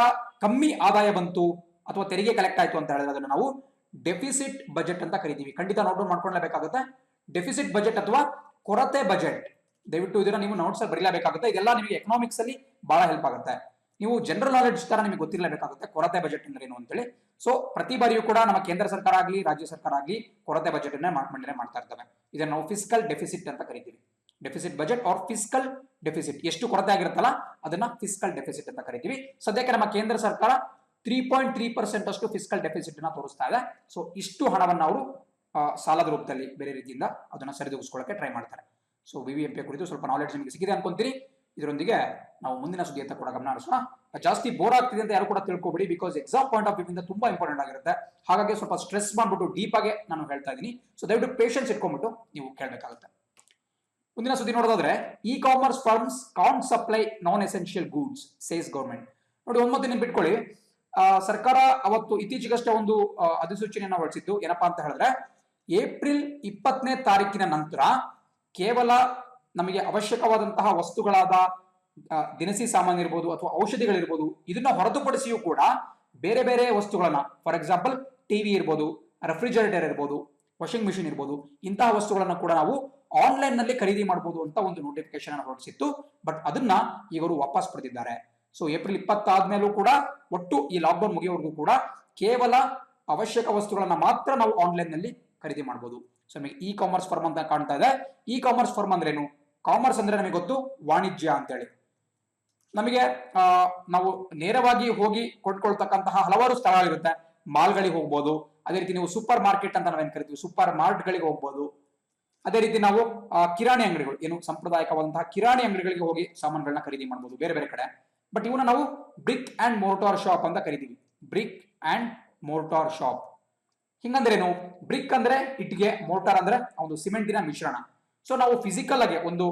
ಕಮ್ಮಿ ಆದಾಯ ಬಂತು ಅಥವಾ ತೆರಿಗೆ ಕಲೆಕ್ಟ್ ಆಯ್ತು ಅಂತ ಹೇಳಿದ್ರೆ ಅದನ್ನ ನಾವು ಡೆಫಿಸಿಟ್ ಬಜೆಟ್ ಅಂತ ಕರಿತೀವಿ. ಖಂಡಿತ ನೋಟ್ ಮಾಡ್ಕೊಳ್ಳಬೇಕಾಗುತ್ತೆ. ಡೆಫಿಸಿಟ್ ಬಜೆಟ್ ಅಥವಾ ಕೊರತೆ ಬಜೆಟ್, ದಯವಿಟ್ಟು ಇದನ್ನ ನೀವು ನೋಟ್ಸ್ ಅಲ್ಲಿ ಬರೀಲೇಬೇಕಾಗುತ್ತೆ. ಇದೆಲ್ಲ ನಿಮಗೆ ಎಕನಾಮಿಕ್ಸ್ ಅಲ್ಲಿ ಬಹಳ ಹೆಲ್ಪ್ ಆಗುತ್ತೆ. ನೀವು ಜನರಲ್ ನಾಲೆಡ್ಜ್ ತರ ನಿಮಗೆ ಗೊತ್ತಿರಲೇಬೇಕಾಗುತ್ತೆ ಕೊರತೆ ಬಜೆಟ್ ಅಂದ್ರೆ ಏನು ಅಂತೇಳಿ. ಸೊ ಪ್ರತಿ ಬಾರಿಯೂ ಕೂಡ ನಮ್ಮ ಕೇಂದ್ರ ಸರ್ಕಾರ ಆಗಲಿ ರಾಜ್ಯ ಸರ್ಕಾರ ಆಗಲಿ ಕೊರತೆ ಬಜೆಟ್ ಅನ್ನ ಮಂಡನೆ ಮಾಡ್ತಾ ಇರ್ತವೆ. ಇದನ್ನ ನಾವು ಫಿಸ್ಕಲ್ ಡೆಫಿಸಿಟ್ ಅಂತ ಕರಿತೀವಿ. Deficit budget or fiscal deficit, ಎಷ್ಟು ಕೊರತೆ ಆಗಿರುತ್ತಲ್ಲ ಅದನ್ನ ಫಿಸ್ಕಲ್ ಡೆಫಿಸಿಟ್ ಅಂತ ಕರಿತೀವಿ. ಸದ್ಯಕ್ಕೆ ನಮ್ಮ ಕೇಂದ್ರ ಸರ್ಕಾರ 3.3% ಅಷ್ಟು ಫಿಸ್ಕಲ್ ಡೆಫಿಸಿಟ್ ನ ತೋರಿಸ್ತಾ ಇದೆ. ಸೊ ಇಷ್ಟು ಹಣವನ್ನು ಅವರು ಸಾಲದ ರೂಪದಲ್ಲಿ ಬೇರೆ ರೀತಿಯಿಂದ ಅದನ್ನ ಸರಿದೂಗಿಸ್ಕೊಳ್ಳಕ್ಕೆ ಟ್ರೈ ಮಾಡ್ತಾರೆ. ಸೊ BBMP ಕುರಿತು ಸ್ವಲ್ಪ ನಾಲೆಡ್ಜ್ ನಿಮಗೆ ಸಿಕ್ಕಿದೆ ಅನ್ಕೊಂತೀರಿ. ಇದರೊಂದಿಗೆ ನಾವು ಮುಂದಿನ ಸುದ್ದಿ ಅಂತ ಕೂಡ ಗಮನ ಹರಿಸೋಣ. ಜಾಸ್ತಿ ಬೋರ್ ಆಗ್ತಿದೆ ಅಂತ ಯಾರು ಕೂಡ ತಿಳ್ಕೊಬೇಡಿ, because exam point of view ಇಂದ ತುಂಬಾ ಇಂಪಾರ್ಟೆಂಟ್ ಆಗಿರುತ್ತೆ. ಹಾಗಾಗಿ ಸ್ವಲ್ಪ ಸ್ಟ್ರೆಸ್ ಮಾಡ್ಬಿಟ್ಟು ಡೀಪ್ ಆಗಿ ನಾನು ಹೇಳ್ತಾ ಇದ್ದೀನಿ. ಸೊ ದಯವಿಟ್ಟು ಪೇಷನ್ಸ್ ಇಟ್ಕೊಂಡ್ಬಿಟ್ಟು ನೀವು ಕೇಳಬೇಕಾಗುತ್ತೆ. ಮುಂದಿನ ಸುದ್ದಿ ನೋಡೋದಾದ್ರೆ, E commerce firms can't supply non essential goods says government. ನೋಡಿ, ಒಂದ್ ಮತ್ತೆ ನೆನ್ಪಿಟ್ಕೊಳ್ಳಿ, ಸರ್ಕಾರ ಅವತ್ತು ಇತ್ತೀಚೆಗಷ್ಟೇ ಒಂದು ಅಧಿಸೂಚನೆಯನ್ನು ಹೊರಡಿಸಿದ್ದು. ಏನಪ್ಪಾ ಅಂತ ಹೇಳಿದ್ರೆ, ಏಪ್ರಿಲ್ 20ನೇ ತಾರೀಕಿನ ನಂತರ ಕೇವಲ ನಮಗೆ ಅವಶ್ಯಕವಾದಂತಹ ವಸ್ತುಗಳಾದ ದಿನಸಿ ಸಾಮಾನು ಇರ್ಬೋದು ಅಥವಾ ಔಷಧಿಗಳಿರ್ಬೋದು, ಇದನ್ನ ಹೊರತುಪಡಿಸಿಯೂ ಕೂಡ ಬೇರೆ ಬೇರೆ ವಸ್ತುಗಳನ್ನ, ಫಾರ್ ಎಕ್ಸಾಂಪಲ್ ಟಿವಿ ಇರ್ಬೋದು, ರೆಫ್ರಿಜರೇಟರ್ ಇರ್ಬೋದು, ವಾಷಿಂಗ್ ಮಿಷಿನ್ ಇರ್ಬೋದು, ಇಂತಹ ವಸ್ತುಗಳನ್ನ ಕೂಡ ನಾವು ಆನ್ಲೈನ್ ನಲ್ಲಿ ಖರೀದಿ ಮಾಡಬಹುದು ಅಂತ ಒಂದು ನೋಟಿಫಿಕೇಶನ್ ಅನ್ನು ಹೊರಡಿಸಿತ್ತು. ಬಟ್ ಅದನ್ನ ಇವರು ವಾಪಸ್ ಪಡೆದಿದ್ದಾರೆ. ಸೊ ಏಪ್ರಿಲ್ 20 ಆದ್ಮೇಲೂ ಕೂಡ ಒಟ್ಟು ಈ ಲಾಕ್ಡೌನ್ ಮುಗಿಯೋವರೆಗೂ ಕೂಡ ಕೇವಲ ಅವಶ್ಯಕ ವಸ್ತುಗಳನ್ನ ಮಾತ್ರ ನಾವು ಆನ್ಲೈನ್ ನಲ್ಲಿ ಖರೀದಿ ಮಾಡಬಹುದು. ಸೊ ನಮಗೆ ಇ ಕಾಮರ್ಸ್ ಫರ್ಮ್ ಅಂತ ಕಾಣ್ತಾ ಇದೆ. ಇ ಕಾಮರ್ಸ್ ಫರ್ಮ್ ಅಂದ್ರೇನು? ಕಾಮರ್ಸ್ ಅಂದ್ರೆ ನಮಗೆ ಗೊತ್ತು, ವಾಣಿಜ್ಯ ಅಂತೇಳಿ. ನಮಗೆ ನಾವು ನೇರವಾಗಿ ಹೋಗಿ ಕೊಂಡ್ಕೊಳ್ತಕ್ಕಂತಹ ಹಲವಾರು ಸ್ಥಳಗಳಿರುತ್ತೆ. ಮಾಲ್ಗಳಿಗೆ ಹೋಗ್ಬೋದು, ಅದೇ ರೀತಿ ನೀವು ಸೂಪರ್ ಮಾರ್ಕೆಟ್ ಅಂತ ನಾವೇನ್ ಕರಿತೀವಿ, ಸೂಪರ್ ಮಾರ್ಟ್ ಗಳಿಗೆ ಹೋಗ್ಬೋದು. ಅದೇ ರೀತಿ ನಾವು ಕಿರಾಣಿ ಅಂಗಡಿಗಳು, ಏನು ಸಾಂಪ್ರದಾಯಿಕವಾದಂತಹ ಕಿರಾಣಿ ಅಂಗಡಿಗಳಿಗೆ ಹೋಗಿ ಸಾಮಾನುಗಳನ್ನ ಖರೀದಿ ಮಾಡಬಹುದು ಬೇರೆ ಬೇರೆ ಕಡೆ. ಬಟ್ ಇವನ್ನ ನಾವು ಬ್ರಿಕ್ ಅಂಡ್ ಮೋರ್ಟಾರ್ ಶಾಪ್ ಅಂತ ಕರಿತೀವಿ. ಬ್ರಿಕ್ ಅಂಡ್ ಮೋರ್ಟಾರ್ ಶಾಪ್ ಹಿಂಗಂದ್ರೇನು? ಬ್ರಿಕ್ ಅಂದ್ರೆ ಇಟ್ಟಿಗೆ, ಮೋರ್ಟಾರ್ ಅಂದ್ರೆ ಒಂದು ಸಿಮೆಂಟಿನ ಮಿಶ್ರಣ. ಸೊ ನಾವು ಫಿಸಿಕಲ್ ಆಗಿ ಒಂದು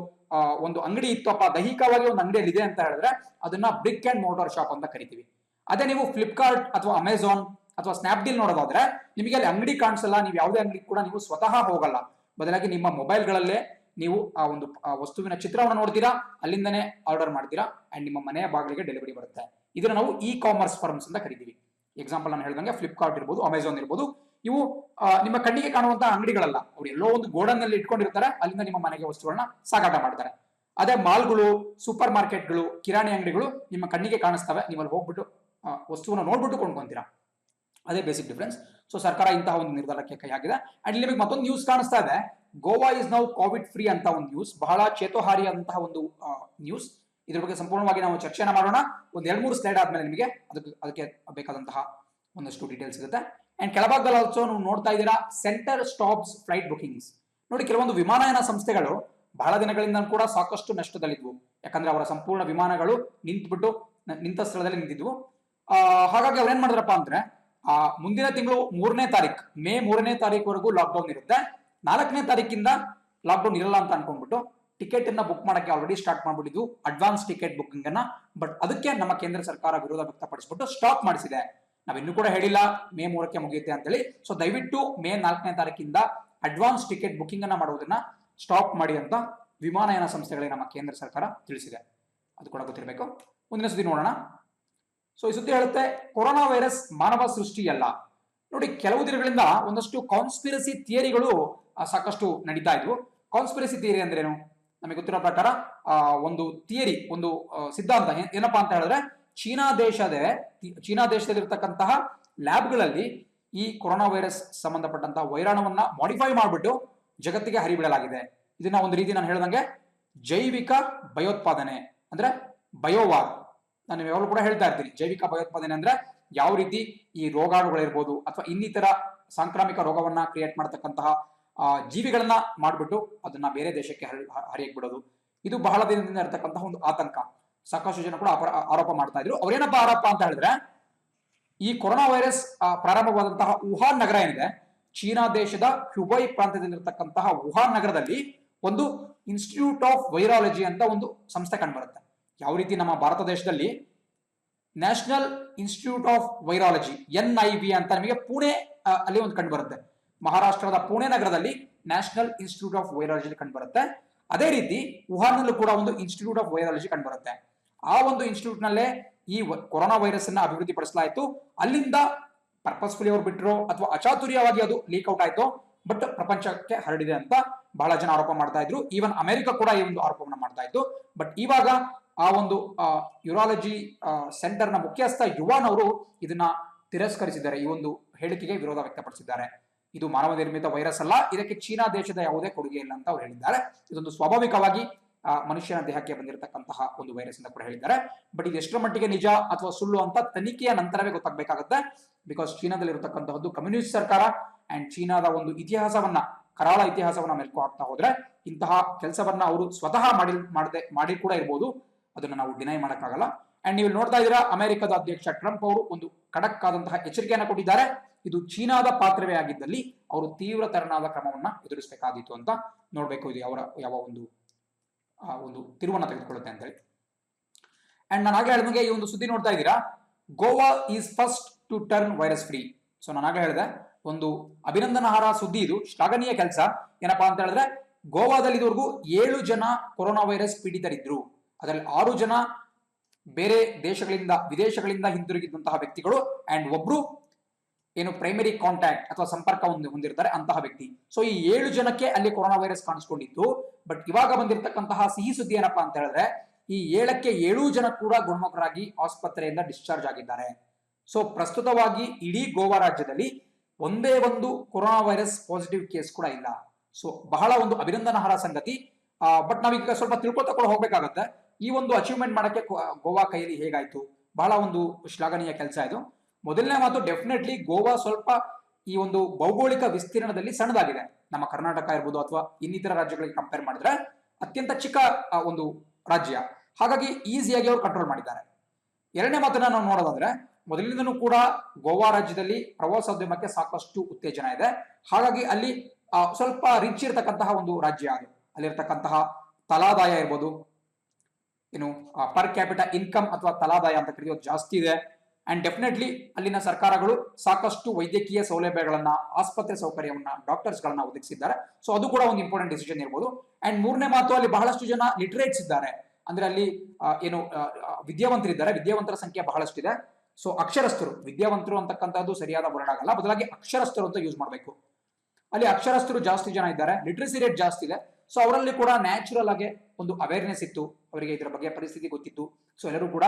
ಅಂಗಡಿ ಇತ್ತಪ್ಪ, ದೈಹಿಕವಾಗಿ ಒಂದು ಅಂಗಡಿಯಲ್ಲಿ ಇದೆ ಅಂತ ಹೇಳಿದ್ರೆ ಅದನ್ನ ಬ್ರಿಕ್ ಅಂಡ್ ಮೋರ್ಟಾರ್ ಶಾಪ್ ಅಂತ ಕರಿತೀವಿ. ಅದೇ ನೀವು ಫ್ಲಿಪ್ಕಾರ್ಟ್ ಅಥವಾ ಅಮೆಝಾನ್ ಅಥವಾ ಸ್ನ್ಯಾಪ್ಡೀಲ್ ನೋಡೋದಾದ್ರೆ ನಿಮಗೆ ಅಲ್ಲಿ ಅಂಗಡಿ ಕಾಣಿಸಲ್ಲ. ನೀವು ಯಾವುದೇ ಅಂಗಡಿ ಕೂಡ ನೀವು ಸ್ವತಃ ಹೋಗಲ್ಲ, ಬದಲಾಗಿ ನಿಮ್ಮ ಮೊಬೈಲ್ಗಳಲ್ಲೇ ನೀವು ಆ ಒಂದು ವಸ್ತುವಿನ ಚಿತ್ರವನ್ನು ನೋಡ್ತೀರಾ, ಅಲ್ಲಿಂದನೇ ಆರ್ಡರ್ ಮಾಡ್ತೀರಾ ಅಂಡ್ ನಿಮ್ಮ ಮನೆಯ ಬಾಗಿಲಿಗೆ ಡೆಲಿವರಿ ಬರುತ್ತೆ. ಇದನ್ನ ನಾವು ಇ ಕಾಮರ್ಸ್ ಫರ್ಮ್ಸ್ ಅಂತ ಕರಿತೀವಿ. ಎಕ್ಸಾಂಪಲ್ ನಾನು ಹೇಳ್ದಂಗೆ ಫ್ಲಿಪ್ಕಾರ್ಟ್ ಇರ್ಬೋದು, ಅಮೆಝಾನ್ ಇರ್ಬೋದು, ಇವು ನಿಮ್ಮ ಕಣ್ಣಿಗೆ ಕಾಣುವಂತಹ ಅಂಗಡಿಗಳಲ್ಲ. ಅವ್ರು ಎಲ್ಲೋ ಒಂದು ಗೋಡನ್ ನಲ್ಲಿ ಇಟ್ಕೊಂಡಿರ್ತಾರೆ, ಅಲ್ಲಿಂದ ನಿಮ್ಮ ಮನೆಗೆ ವಸ್ತುಗಳನ್ನ ಸಾಗಾಟ ಮಾಡ್ತಾರೆ. ಅದೇ ಮಾಲ್ಗಳು, ಸೂಪರ್ ಮಾರ್ಕೆಟ್ಗಳು, ಕಿರಾಣಿ ಅಂಗಡಿಗಳು ನಿಮ್ಮ ಕಣ್ಣಿಗೆ ಕಾಣಿಸ್ತವೆ, ನೀವು ಅಲ್ಲಿ ಹೋಗ್ಬಿಟ್ಟು ವಸ್ತುವನ್ನು ನೋಡ್ಬಿಟ್ಟು ಕೊಂಡ್ಕೊಂತೀರಾ. ಅದೇ ಬೇಸಿಕ್ ಡಿಫರೆನ್ಸ್. ಸೊ ಸರ್ಕಾರ ಇಂತಹ ಒಂದು ನಿರ್ಧಾರಕ್ಕೆ ಕೈ ಹಾಕಿದೆ. ಅಂಡ್ ಇಲ್ಲಿ ನಿಮಗೆ ಮತ್ತೊಂದು ನ್ಯೂಸ್ ಕಾಣಿಸ್ತಾ ಇದೆ, Goa is now Covid free ಅಂತ ಒಂದು ನ್ಯೂಸ್. ಬಹಳ ಚೇತೋಹಾರಿಯಾದಂತಹ ಒಂದು ನ್ಯೂಸ್. ಇದ್ರ ಬಗ್ಗೆ ಸಂಪೂರ್ಣವಾಗಿ ನಾವು ಚರ್ಚೆನ ಮಾಡೋಣ. ಒಂದು 2-3 ಸ್ಲೈಡ್ ಆದ್ಮೇಲೆ ನಿಮಗೆ ಅದಕ್ಕೆ ಬೇಕಾದಂತಹ ಒಂದಷ್ಟು ಡೀಟೇಲ್ಸ್ ಸಿಗುತ್ತೆ. ಅಂಡ್ ಕೆಳಭಾಗದಲ್ಲಿ ಆಲ್ಸೋ ನೀವು ನೋಡ್ತಾ ಇದ್ದೀರಾ, ಸೆಂಟರ್ ಸ್ಟಾಪ್ಸ್ ಫ್ಲೈಟ್ ಬುಕಿಂಗ್ಸ್. ನೋಡಿ, ಕೆಲವೊಂದು ವಿಮಾನಯಾನ ಸಂಸ್ಥೆಗಳು ಬಹಳ ದಿನಗಳಿಂದ ಕೂಡ ಸಾಕಷ್ಟು ನಷ್ಟದಲ್ಲಿದ್ವು. ಯಾಕಂದ್ರೆ ಅವರ ಸಂಪೂರ್ಣ ವಿಮಾನಗಳು ನಿಂತ ಸ್ಥಳದಲ್ಲಿ ನಿಂತಿದ್ವು. ಹಾಗಾಗಿ ಅವ್ರು ಏನ್ ಮಾಡಿದ್ರಪ್ಪ ಅಂದ್ರೆ, ಮುಂದಿನ ತಿಂಗಳು 3ನೇ ತಾರೀಕು, ಮೇ 3ನೇ ತಾರೀಕುವರೆಗೂ ಲಾಕ್ಡೌನ್ ಇರುತ್ತೆ. 4ನೇ ತಾರೀಕಿಂದ ಲಾಕ್ಡೌನ್ ಇರಲ್ಲ ಅಂತ ಅನ್ಕೊಂಡ್ಬಿಟ್ಟು ಟಿಕೆಟ್ ಅನ್ನ ಬುಕ್ ಮಾಡಕ್ಕೆ ಆಲ್ರೆಡಿ ಸ್ಟಾರ್ಟ್ ಮಾಡ್ಬಿಟ್ಟಿದ್ವು, ಅಡ್ವಾನ್ಸ್ ಟಿಕೆಟ್ ಬುಕಿಂಗ್ ಅನ್ನ. ಬಟ್ ಅದಕ್ಕೆ ನಮ್ಮ ಕೇಂದ್ರ ಸರ್ಕಾರ ವಿರೋಧ ವ್ಯಕ್ತಪಡಿಸ್ಬಿಟ್ಟು ಸ್ಟಾಪ್ ಮಾಡಿಸಿದೆ. ನಾವಿನ್ನೂ ಕೂಡ ಹೇಳಿಲ್ಲ ಮೇ 3ಕ್ಕೆ ಮುಗಿಯುತ್ತೆ ಅಂತೇಳಿ. ಸೊ ದಯವಿಟ್ಟು ಮೇ 4ನೇ ತಾರೀಕಿಂದ ಅಡ್ವಾನ್ಸ್ ಟಿಕೆಟ್ ಬುಕಿಂಗ್ ಅನ್ನ ಮಾಡುವುದನ್ನ ಸ್ಟಾಪ್ ಮಾಡಿ ಅಂತ ವಿಮಾನಯಾನ ಸಂಸ್ಥೆಗಳಿಗೆ ನಮ್ಮ ಕೇಂದ್ರ ಸರ್ಕಾರ ತಿಳಿಸಿದೆ. ಅದು ಕೂಡ ಗೊತ್ತಿರಬೇಕು. ಮುಂದಿನ ಸುದ್ದಿ ನೋಡೋಣ. ಸೊ ಈ ಸುದ್ದಿ ಹೇಳುತ್ತೆ, ಕೊರೋನಾ ವೈರಸ್ ಮಾನವ ಸೃಷ್ಟಿಯಲ್ಲ. ನೋಡಿ, ಕೆಲವು ದಿನಗಳಿಂದ ಒಂದಷ್ಟು ಕಾನ್ಸ್ಪಿರಸಿ ಥಿಯರಿಗಳು ಸಾಕಷ್ಟು ನಡೀತಾ ಇದ್ವು. ಕಾನ್ಸ್ಪಿರಸಿ ಥಿಯರಿ ಅಂದ್ರೇನು? ನಮಗೆ ಗೊತ್ತಿರೋ ಪ್ರಕಾರ ಒಂದು ಥಿಯರಿ, ಒಂದು ಸಿದ್ಧಾಂತ ಏನಪ್ಪಾ ಅಂತ ಹೇಳಿದ್ರೆ, ಚೀನಾ ದೇಶದಲ್ಲಿರ್ತಕ್ಕಂತಹ ಲ್ಯಾಬ್ಗಳಲ್ಲಿ ಈ ಕೊರೋನಾ ವೈರಸ್ ಸಂಬಂಧಪಟ್ಟಂತಹ ವೈರಾಣುವನ್ನ ಮಾಡಿಫೈ ಮಾಡಿಬಿಟ್ಟು ಜಗತ್ತಿಗೆ ಹರಿಬಿಡಲಾಗಿದೆ. ಇದನ್ನ ಒಂದು ರೀತಿ ನಾನು ಹೇಳ್ದಂಗೆ ಜೈವಿಕ ಭಯೋತ್ಪಾದನೆ ಅಂದ್ರೆ ಬಯೋವಾರ್. ನಾನು ಯಾವಾಗಲೂ ಕೂಡ ಹೇಳ್ತಾ ಇರ್ತೀನಿ, ಜೈವಿಕ ಭಯೋತ್ಪಾದನೆ ಅಂದ್ರೆ ಯಾವ ರೀತಿ ಈ ರೋಗಾಣುಗಳಿರ್ಬೋದು ಅಥವಾ ಇನ್ನಿತರ ಸಾಂಕ್ರಾಮಿಕ ರೋಗವನ್ನ ಕ್ರಿಯೇಟ್ ಮಾಡತಕ್ಕಂತಹ ಜೀವಿಗಳನ್ನ ಮಾಡ್ಬಿಟ್ಟು ಅದನ್ನ ಬೇರೆ ದೇಶಕ್ಕೆ ಹರಿಯಕ್ ಬಿಡೋದು. ಇದು ಬಹಳ ದಿನದಿಂದ ಇರತಕ್ಕಂತಹ ಒಂದು ಆತಂಕ. ಸಾಕಷ್ಟು ಜನ ಕೂಡ ಆರೋಪ ಮಾಡ್ತಾ ಇದ್ರು. ಅವ್ರೇನಪ್ಪ ಆರೋಪ ಅಂತ ಹೇಳಿದ್ರೆ, ಈ ಕೊರೋನಾ ವೈರಸ್ ಪ್ರಾರಂಭವಾದಂತಹ ವುಹಾನ್ ನಗರ ಏನಿದೆ, ಚೀನಾ ದೇಶದ ಹ್ಯುಬೈ ಪ್ರಾಂತ್ಯದಲ್ಲಿರ್ತಕ್ಕಂತಹ ವುಹಾನ್ ನಗರದಲ್ಲಿ ಒಂದು ಇನ್ಸ್ಟಿಟ್ಯೂಟ್ ಆಫ್ ವೈರಾಲಜಿ ಅಂತ ಒಂದು ಸಂಸ್ಥೆ ಕಂಡುಬರುತ್ತೆ. ಯಾವ ರೀತಿ ನಮ್ಮ ಭಾರತ ದೇಶದಲ್ಲಿ national institute of virology NIV ಅಂತ ನಮಗೆ ಪುಣೆ ಅಲ್ಲಿ ಒಂದು ಕಂಡು ಬರುತ್ತೆ. ಮಹಾರಾಷ್ಟ್ರದ ಪುಣೆ ನಗರದಲ್ಲಿ ನ್ಯಾಷನಲ್ ಇನ್ಸ್ಟಿಟ್ಯೂಟ್ ಆಫ್ ವೈರಾಲಜಿ ಕಂಡು ಬರುತ್ತೆ. ಅದೇ ರೀತಿ ವುಹಾನ್ ನಲ್ಲೂ ಕೂಡ ಒಂದು ಇನ್ಸ್ಟಿಟ್ಯೂಟ್ ಆಫ್ ವೈರಾಲಜಿ ಕಂಡು ಬರುತ್ತೆ. ಆ ಒಂದು ಇನ್ಸ್ಟಿಟ್ಯೂಟ್ ನಲ್ಲೇ ಈ ಕೊರೋನಾ ವೈರಸ್ ಅನ್ನ ಅಭಿವೃದ್ಧಿ ಪಡಿಸಲಾಯಿತು. ಅಲ್ಲಿಂದ ಪರ್ಪಸ್ಫುಲಿ ಅವ್ರು ಬಿಟ್ಟರು ಅಥವಾ ಅಚಾತುರ್ಯವಾಗಿ ಅದು ಲೀಕ್ ಔಟ್ ಆಯ್ತು, ಬಟ್ ಪ್ರಪಂಚಕ್ಕೆ ಹರಡಿದೆ ಅಂತ ಬಹಳ ಜನ ಆರೋಪ ಮಾಡ್ತಾ ಇದ್ರು. ಈವನ್ ಅಮೆರಿಕ ಕೂಡ ಈ ಒಂದು ಆರೋಪವನ್ನು ಮಾಡ್ತಾ ಇತ್ತು. ಬಟ್ ಇವಾಗ ಆ ಒಂದು ಯುರಾಲಜಿ ಸೆಂಟರ್ ನ ಮುಖ್ಯಸ್ಥ ಯುವಾನ್ ಅವರು ಇದನ್ನ ತಿರಸ್ಕರಿಸಿದ್ದಾರೆ. ಈ ಒಂದು ಹೇಳಿಕೆಗೆ ವಿರೋಧ ವ್ಯಕ್ತಪಡಿಸಿದ್ದಾರೆ. ಇದು ಮಾನವ ನಿರ್ಮಿತ ವೈರಸ್ ಅಲ್ಲ, ಇದಕ್ಕೆ ಚೀನಾ ದೇಶದ ಯಾವುದೇ ಕೊಡುಗೆ ಇಲ್ಲ ಅಂತ ಅವ್ರು ಹೇಳಿದ್ದಾರೆ. ಇದೊಂದು ಸ್ವಾಭಾವಿಕವಾಗಿ ಮನುಷ್ಯನ ದೇಹಕ್ಕೆ ಬಂದಿರತಕ್ಕಂತಹ ಒಂದು ವೈರಸ್ ಅಂತ ಕೂಡ ಹೇಳಿದ್ದಾರೆ. ಬಟ್ ಇದು ಎಷ್ಟರ ಮಟ್ಟಿಗೆ ನಿಜ ಅಥವಾ ಸುಳ್ಳು ಅಂತ ತನಿಖೆಯ ನಂತರವೇ ಗೊತ್ತಾಗಬೇಕಾಗುತ್ತೆ. ಬಿಕಾಸ್ ಚೀನಾದಲ್ಲಿ ಇರತಕ್ಕಂತಹದ್ದು ಕಮ್ಯುನಿಸ್ಟ್ ಸರ್ಕಾರ ಅಂಡ್ ಚೀನಾದ ಒಂದು ಇತಿಹಾಸವನ್ನ, ಕರಾಳ ಇತಿಹಾಸವನ್ನ ಮೆಲ್ಕು ಹಾಕ್ತಾ ಹೋದ್ರೆ ಇಂತಹ ಕೆಲಸವನ್ನ ಅವರು ಸ್ವತಃ ಮಾಡಿ ಕೂಡ ಇರಬಹುದು. ಅದನ್ನ ನಾವು ಡಿನೈ ಮಾಡಕ್ಕಾಗಲ್ಲ. ಅಂಡ್ ನೀವು ನೋಡ್ತಾ ಇದ್ದೀರಾ, ಅಮೆರಿಕದ ಅಧ್ಯಕ್ಷ ಟ್ರಂಪ್ ಅವರು ಒಂದು ಖಡಕ್ ಆದಂತಹ ಎಚ್ಚರಿಕೆಯನ್ನು ಕೊಟ್ಟಿದ್ದಾರೆ. ಇದು ಚೀನಾದ ಪಾತ್ರವೇ ಆಗಿದ್ದಲ್ಲಿ ಅವರು ತೀವ್ರ ತೆರನಾದ ಕ್ರಮವನ್ನ ಎದುರಿಸಬೇಕಾಗಿತ್ತು ಅಂತ ನೋಡ್ಬೇಕು. ಇದು ಅವರ ಯಾವ ಒಂದು ತಿರುವನ್ನ ತೆಗೆದುಕೊಳ್ಳುತ್ತೆ ಅಂತೇಳಿ. ಅಂಡ್ ನಾನು ಆಗಲೇ ಹೇಳಿದಂಗೆ ಈ ಒಂದು ಸುದ್ದಿ ನೋಡ್ತಾ ಇದ್ದೀರಾ, Goa is first to turn virus free. So ನಾನು ಆಗಲೇ ಹೇಳಿದೆ, ಒಂದು ಅಭಿನಂದನಾರ್ಹ ಸುದ್ದಿ, ಇದು ಶ್ಲಾಘನೀಯ ಕೆಲಸ. ಏನಪ್ಪಾ ಅಂತ ಹೇಳಿದ್ರೆ, ಗೋವಾದಲ್ಲಿ ಇದುವರೆಗೂ 7 ಜನ ಕೊರೋನಾ ವೈರಸ್ ಪೀಡಿತರಿದ್ರು. ಅದರಲ್ಲಿ 6 ಜನ ಬೇರೆ ವಿದೇಶಗಳಿಂದ ಹಿಂದಿರುಗಿದಂತಹ ವ್ಯಕ್ತಿಗಳು ಅಂಡ್ ಒಬ್ರು ಏನು ಪ್ರೈಮರಿ ಕಾಂಟ್ಯಾಕ್ಟ್ ಅಥವಾ ಸಂಪರ್ಕ ಹೊಂದಿರ್ತಾರೆ ಅಂತಹ ವ್ಯಕ್ತಿ. ಸೊ ಈ 7 ಜನಕ್ಕೆ ಅಲ್ಲಿ ಕೊರೋನಾ ವೈರಸ್ ಕಾಣಿಸ್ಕೊಂಡಿತ್ತು. ಬಟ್ ಇವಾಗ ಬಂದಿರತಕ್ಕಂತಹ ಸಿಹಿ ಸುದ್ದಿ ಏನಪ್ಪಾ ಅಂತ ಹೇಳಿದ್ರೆ, ಈ 7ಕ್ಕೆ 7 ಜನ ಕೂಡ ಗುಣಮುಖರಾಗಿ ಆಸ್ಪತ್ರೆಯಿಂದ ಡಿಸ್ಚಾರ್ಜ್ ಆಗಿದ್ದಾರೆ. ಸೊ ಪ್ರಸ್ತುತವಾಗಿ ಇಡೀ ಗೋವಾ ರಾಜ್ಯದಲ್ಲಿ ಒಂದೇ ಒಂದು ಕೊರೋನಾ ವೈರಸ್ ಪಾಸಿಟಿವ್ ಕೇಸ್ ಕೂಡ ಇಲ್ಲ. ಸೊ ಬಹಳ ಒಂದು ಅಭಿನಂದನಾರ್ಹ ಸಂಗತಿ. ಬಟ್ ನಾವೀಗ ಸ್ವಲ್ಪ ತಿಳ್ಕೊಳ್ತಾ ಹೋಗ್ಬೇಕಾಗತ್ತೆ, ಈ ಒಂದು ಅಚೀವ್ಮೆಂಟ್ ಮಾಡಕ್ಕೆ ಗೋವಾ ಕೈಯಲ್ಲಿ ಹೇಗಾಯ್ತು. ಬಹಳ ಒಂದು ಶ್ಲಾಘನೀಯ ಕೆಲಸ ಇದು. ಮೊದಲನೇ ಮಾತು, ಡೆಫಿನೆಟ್ಲಿ ಗೋವಾ ಸ್ವಲ್ಪ ಈ ಒಂದು ಭೌಗೋಳಿಕ ವಿಸ್ತೀರ್ಣದಲ್ಲಿ ಸಣ್ಣದಾಗಿದೆ. ನಮ್ಮ ಕರ್ನಾಟಕ ಇರ್ಬೋದು ಅಥವಾ ಇನ್ನಿತರ ರಾಜ್ಯಗಳಿಗೆ ಕಂಪೇರ್ ಮಾಡಿದ್ರೆ ಅತ್ಯಂತ ಚಿಕ್ಕ ಒಂದು ರಾಜ್ಯ. ಹಾಗಾಗಿ ಈಸಿಯಾಗಿ ಅವರು ಕಂಟ್ರೋಲ್ ಮಾಡಿದ್ದಾರೆ. ಎರಡನೇ ಮಾತನ್ನ ನಾವು ನೋಡೋದಾದ್ರೆ, ಮೊದಲಿನಿಂದನೂ ಕೂಡ ಗೋವಾ ರಾಜ್ಯದಲ್ಲಿ ಪ್ರವಾಸೋದ್ಯಮಕ್ಕೆ ಸಾಕಷ್ಟು ಉತ್ತೇಜನ ಇದೆ. ಹಾಗಾಗಿ ಅಲ್ಲಿ ಸ್ವಲ್ಪ ರಿಚ್ ಇರತಕ್ಕಂತಹ ಒಂದು ರಾಜ್ಯ ಅದು. ಅಲ್ಲಿರ್ತಕ್ಕಂತಹ ತಲಾದಾಯ ಇರ್ಬೋದು, ಏನು ಪರ್ ಕ್ಯಾಪಿಟ ಇನ್ಕಮ್ ಅಥವಾ ತಲಾದಾಯ ಅಂತ ಕರೆಯೋದು ಜಾಸ್ತಿ ಇದೆ. ಅಂಡ್ ಡೆಫಿನೆಟ್ಲಿ ಅಲ್ಲಿನ ಸರ್ಕಾರಗಳು ಸಾಕಷ್ಟು ವೈದ್ಯಕೀಯ ಸೌಲಭ್ಯಗಳನ್ನ, ಆಸ್ಪತ್ರೆ ಸೌಕರ್ಯವನ್ನ, ಡಾಕ್ಟರ್ಸ್ ಗಳನ್ನ ಒದಗಿಸಿದ್ದಾರೆ. ಸೊ ಅದು ಕೂಡ ಒಂದು ಇಂಪಾರ್ಟೆಂಟ್ ಡಿಸಿಷನ್ ಇರ್ಬೋದು. ಅಂಡ್ ಮೂರನೇ ಮಾತು, ಅಲ್ಲಿ ಬಹಳಷ್ಟು ಜನ ಲಿಟರೇಟ್ಸ್ ಇದ್ದಾರೆ. ಅಂದ್ರೆ ಅಲ್ಲಿ ಏನು ವಿದ್ಯಾವಂತರಿದ್ದಾರೆ, ವಿದ್ಯಾವಂತರ ಸಂಖ್ಯೆ ಬಹಳಷ್ಟಿದೆ. ಸೊ ಅಕ್ಷರಸ್ಥರು, ವಿದ್ಯಾವಂತರು ಅಂತಕ್ಕಂಥದ್ದು ಸರಿಯಾದ ವರ್ಡ್ ಆಗಲ್ಲ, ಬದಲಾಗಿ ಅಕ್ಷರಸ್ಥರು ಅಂತ ಯೂಸ್ ಮಾಡಬೇಕು. ಅಲ್ಲಿ ಅಕ್ಷರಸ್ಥರು ಜಾಸ್ತಿ ಜನ ಇದ್ದಾರೆ, ಲಿಟ್ರಸಿ ರೇಟ್ ಜಾಸ್ತಿ ಇದೆ. ಸೊ ಅವರಲ್ಲಿ ಕೂಡ ನ್ಯಾಚುರಲ್ ಆಗಿ ಒಂದು ಅವೇರ್ನೆಸ್ ಇತ್ತು, ಅವರಿಗೆ ಇದರ ಬಗ್ಗೆ ಪರಿಸ್ಥಿತಿ ಗೊತ್ತಿತ್ತು. ಸೊ ಎಲ್ಲರೂ ಕೂಡ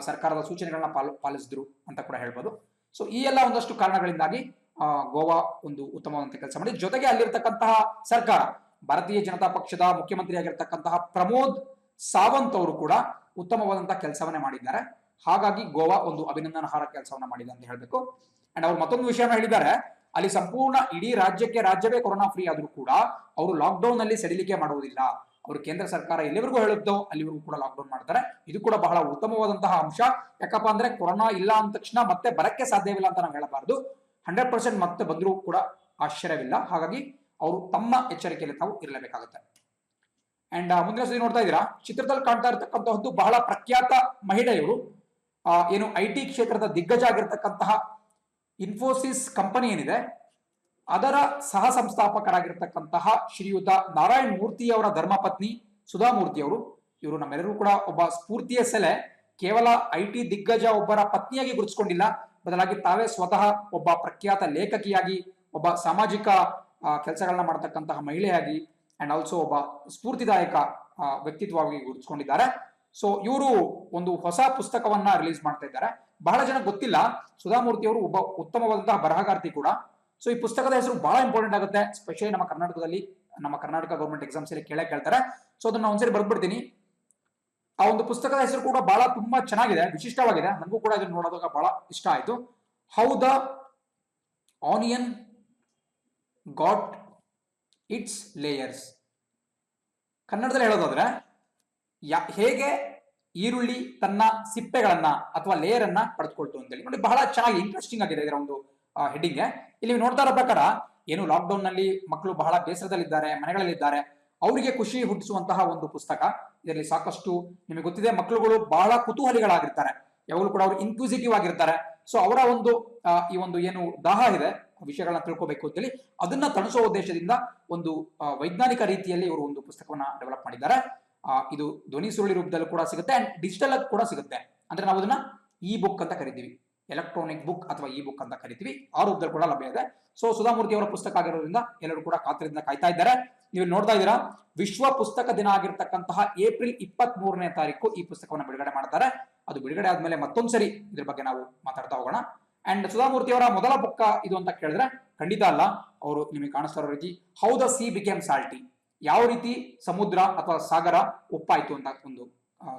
ಸರ್ಕಾರದ ಸೂಚನೆಗಳನ್ನ ಪಾಲಿಸಿದ್ರು ಅಂತ ಕೂಡ ಹೇಳ್ಬೋದು. ಸೊ ಈ ಎಲ್ಲ ಒಂದಷ್ಟು ಕಾರಣಗಳಿಂದಾಗಿ ಗೋವಾ ಒಂದು ಉತ್ತಮವಾದಂತಹ ಕೆಲಸ ಮಾಡಿ. ಜೊತೆಗೆ ಅಲ್ಲಿರ್ತಕ್ಕಂತಹ ಸರ್ಕಾರ, ಭಾರತೀಯ ಜನತಾ ಪಕ್ಷದ ಮುಖ್ಯಮಂತ್ರಿ ಆಗಿರ್ತಕ್ಕಂತಹ ಪ್ರಮೋದ್ ಸಾವಂತ್ ಅವರು ಕೂಡ ಉತ್ತಮವಾದಂತಹ ಕೆಲಸವನ್ನೇ ಮಾಡಿದ್ದಾರೆ. ಹಾಗಾಗಿ ಗೋವಾ ಒಂದು ಅಭಿನಂದನಾರ್ಹ ಕೆಲಸವನ್ನ ಮಾಡಿದೆ ಅಂತ ಹೇಳ್ಬೇಕು. ಅಂಡ್ ಅವ್ರು ಮತ್ತೊಂದು ವಿಷಯನ ಹೇಳಿದ್ದಾರೆ, ಅಲ್ಲಿ ಸಂಪೂರ್ಣ ಇಡೀ ರಾಜ್ಯವೇ ಕೊರೋನಾ ಫ್ರೀ ಆದ್ರೂ ಕೂಡ ಅವರು ಲಾಕ್ ಡೌನ್ ನಲ್ಲಿ ಸಡಿಲಿಕೆ ಮಾಡುವುದಿಲ್ಲ. ಅವರು ಕೇಂದ್ರ ಸರ್ಕಾರ ಎಲ್ಲಿವರೆಗೂ ಹೇಳುತ್ತೋ ಅಲ್ಲಿವರೆಗೂ ಕೂಡ ಲಾಕ್ ಡೌನ್ ಮಾಡ್ತಾರೆ. ಇದು ಕೂಡ ಬಹಳ ಉತ್ತಮವಾದಂತಹ ಅಂಶ. ಯಾಕಪ್ಪ ಅಂದ್ರೆ ಕೊರೋನಾ ಇಲ್ಲ ಅಂದ ತಕ್ಷಣ ಮತ್ತೆ ಬರಕ್ಕೆ ಸಾಧ್ಯವಿಲ್ಲ ಅಂತ ನಾವು ಹೇಳಬಾರದು. 100% ಮತ್ತೆ ಬಂದರೂ ಕೂಡ ಆಶ್ಚರ್ಯವಿಲ್ಲ. ಹಾಗಾಗಿ ಅವರು ತಮ್ಮ ಎಚ್ಚರಿಕೆಯಲ್ಲಿ ತಾವು ಇರಲೇಬೇಕಾಗುತ್ತೆ. ಅಂಡ್ ಮುಂದಿನ ಸುದ್ದಿ ನೋಡ್ತಾ ಇದ್ದೀರಾ, ಚಿತ್ರದಲ್ಲಿ ಕಾಣ್ತಾ ಇರತಕ್ಕಂತಹದ್ದು ಬಹಳ ಪ್ರಖ್ಯಾತ ಮಹಿಳೆಯರು, ಏನು IT ಕ್ಷೇತ್ರದ ದಿಗ್ಗಜ ಆಗಿರ್ತಕ್ಕಂತಹ ಇನ್ಫೋಸಿಸ್ ಕಂಪನಿ ಏನಿದೆ ಅದರ ಸಹ ಸಂಸ್ಥಾಪಕರಾಗಿರ್ತಕ್ಕಂತಹ ಶ್ರೀಯುತ ನಾರಾಯಣ್ ಮೂರ್ತಿ ಅವರ ಧರ್ಮಪತ್ನಿ ಸುಧಾ ಮೂರ್ತಿ ಅವರು. ಇವರು ನಮ್ಮೆಲ್ಲರೂ ಕೂಡ ಒಬ್ಬ ಸ್ಫೂರ್ತಿಯ ಸೆಲೆ. ಕೇವಲ IT ದಿಗ್ಗಜ ಒಬ್ಬರ ಪತ್ನಿಯಾಗಿ ಗುರುತಿಸಿಕೊಂಡಿಲ್ಲ, ಬದಲಾಗಿ ತಾವೇ ಸ್ವತಃ ಒಬ್ಬ ಪ್ರಖ್ಯಾತ ಲೇಖಕಿಯಾಗಿ, ಒಬ್ಬ ಸಾಮಾಜಿಕ ಕೆಲಸಗಳನ್ನ ಮಾಡತಕ್ಕಂತಹ ಮಹಿಳೆಯಾಗಿ ಅಂಡ್ ಆಲ್ಸೋ ಒಬ್ಬ ಸ್ಫೂರ್ತಿದಾಯಕ ವ್ಯಕ್ತಿತ್ವವಾಗಿ ಗುರುತಿಸಿಕೊಂಡಿದ್ದಾರೆ. ಸೊ ಇವರು ಒಂದು ಹೊಸ ಪುಸ್ತಕವನ್ನ ರಿಲೀಸ್ ಮಾಡ್ತಾ ಇದ್ದಾರೆ. ಬಹಳ ಜನ ಗೊತ್ತಿಲ್ಲ, ಸುಧಾಮೂರ್ತಿ ಅವರು ಒಬ್ಬ ಉತ್ತಮವಾದಂತಹ ಬರಹಗಾರ್ತಿ ಕೂಡ. ಸೊ ಈ ಪುಸ್ತಕದ ಹೆಸರು ಬಹಳ ಇಂಪಾರ್ಟೆಂಟ್ ಆಗುತ್ತೆ, ಸ್ಪೆಷಲಿ ನಮ್ಮ ಕರ್ನಾಟಕದಲ್ಲಿ, ನಮ್ಮ ಕರ್ನಾಟಕ ಗೌರ್ಮೆಂಟ್ ಎಕ್ಸಾಮ್ಸ್ ಅಲ್ಲಿ ಕೇಳ್ತಾರೆ. ಸೊ ಅದನ್ನ ಒಂದ್ಸರಿ ಬರ್ಬಿಡ್ತೀನಿ. ಆ ಒಂದು ಪುಸ್ತಕದ ಹೆಸರು ಕೂಡ ಬಹಳ ತುಂಬಾ ಚೆನ್ನಾಗಿದೆ, ವಿಶಿಷ್ಟವಾಗಿದೆ. ನನಗೂ ಕೂಡ ಇದನ್ನು ನೋಡೋದಾಗ ಬಹಳ ಇಷ್ಟ ಆಯ್ತು. How the onion got it's layers. ಕನ್ನಡದಲ್ಲಿ ಹೇಳೋದಾದ್ರೆ, ಹೇಗೆ ಈರುಳ್ಳಿ ತನ್ನ ಸಿಪ್ಪೆಗಳನ್ನ ಅಥವಾ ಲೇಯರ್ ಅನ್ನ ಪಡೆದುಕೊಳ್ತು ಅಂತೇಳಿ. ನೋಡಿ, ಬಹಳ ಚೆನ್ನಾಗಿ ಇಂಟ್ರೆಸ್ಟಿಂಗ್ ಆಗಿದೆ ಇದರ ಒಂದು ಹೆಡ್ಡಿಂಗ್. ಇಲ್ಲಿ ನೋಡ್ತಾ ಇರೋ ಪ್ರಕಾರ, ಏನು ಲಾಕ್ ಡೌನ್ ನಲ್ಲಿ ಮಕ್ಕಳು ಬಹಳ ಬೇಸರದಲ್ಲಿದ್ದಾರೆ, ಮನೆಗಳಲ್ಲಿದ್ದಾರೆ, ಅವರಿಗೆ ಖುಷಿ ಹುಟ್ಟಿಸುವಂತಹ ಒಂದು ಪುಸ್ತಕ. ಇದರಲ್ಲಿ ಸಾಕಷ್ಟು ನಿಮಗೆ ಗೊತ್ತಿದೆ, ಮಕ್ಕಳುಗಳು ಬಹಳ ಕುತೂಹಲಿಗಳಾಗಿರ್ತಾರೆ, ಯಾವಾಗಲೂ ಕೂಡ ಅವರು ಇನ್ಕ್ವಿಸಿಟಿವ್ ಆಗಿರ್ತಾರೆ. ಸೊ ಅವರ ಒಂದು ಈ ಒಂದು ಏನು ದಾಹ ಇದೆ ವಿಷಯಗಳನ್ನ ತಿಳ್ಕೋಬೇಕು ಅಂತೇಳಿ, ಅದನ್ನ ತಣಿಸೋ ಉದ್ದೇಶದಿಂದ ಒಂದು ವೈಜ್ಞಾನಿಕ ರೀತಿಯಲ್ಲಿ ಇವರು ಒಂದು ಪುಸ್ತಕವನ್ನ ಡೆವಲಪ್ ಮಾಡಿದ್ದಾರೆ. ಇದು ಧ್ವನಿ ಸುರುಳಿ ರೂಪದಲ್ಲೂ ಕೂಡ ಸಿಗುತ್ತೆ ಅಂಡ್ ಡಿಜಿಟಲ್ ಆಗಿ ಕೂಡ ಸಿಗುತ್ತೆ. ಅಂದ್ರೆ ನಾವು ಅದನ್ನ ಇ ಬುಕ್ ಅಂತ ಕರಿತೀವಿ, ಎಲೆಕ್ಟ್ರಾನಿಕ್ ಬುಕ್ ಅಥವಾ ಇ ಬುಕ್ ಅಂತ ಕರಿತೀವಿ. ಆ ರೂಪದಲ್ಲಿ ಕೂಡ ಲಭ್ಯ ಇದೆ. ಸೊ ಸುಧಾಮೂರ್ತಿ ಅವರ ಪುಸ್ತಕ ಆಗಿರೋದ್ರಿಂದ ಎಲ್ಲರೂ ಕೂಡ ಕಾತರದಿಂದ ಕಾಯ್ತಾ ಇದ್ದಾರೆ. ನೀವು ನೋಡ್ತಾ ಇದ್ದೀರಾ, ವಿಶ್ವ ಪುಸ್ತಕ ದಿನ ಆಗಿರ್ತಕ್ಕಂತಹ ಏಪ್ರಿಲ್ 23ನೇ ತಾರೀಕು ಈ ಪುಸ್ತಕವನ್ನು ಬಿಡುಗಡೆ ಮಾಡ್ತಾರೆ. ಅದು ಬಿಡುಗಡೆ ಆದ್ಮೇಲೆ ಮತ್ತೊಂದ್ಸರಿ ಇದ್ರ ಬಗ್ಗೆ ನಾವು ಮಾತಾಡ್ತಾ ಹೋಗೋಣ. ಅಂಡ್ ಸುಧಾಮೂರ್ತಿ ಅವರ ಮೊದಲ ಬುಕ್ ಇದು ಅಂತ ಕೇಳಿದ್ರೆ ಖಂಡಿತ ಅಲ್ಲ. ಅವರು ನಿಮಗೆ ಕಾಣಿಸ್ತಾ ಇರೋ ರೀತಿ how the C became salty, ಯಾವ ರೀತಿ ಸಮುದ್ರ ಅಥವಾ ಸಾಗರ ಒಪ್ಪಾಯ್ತು ಅಂತ ಒಂದು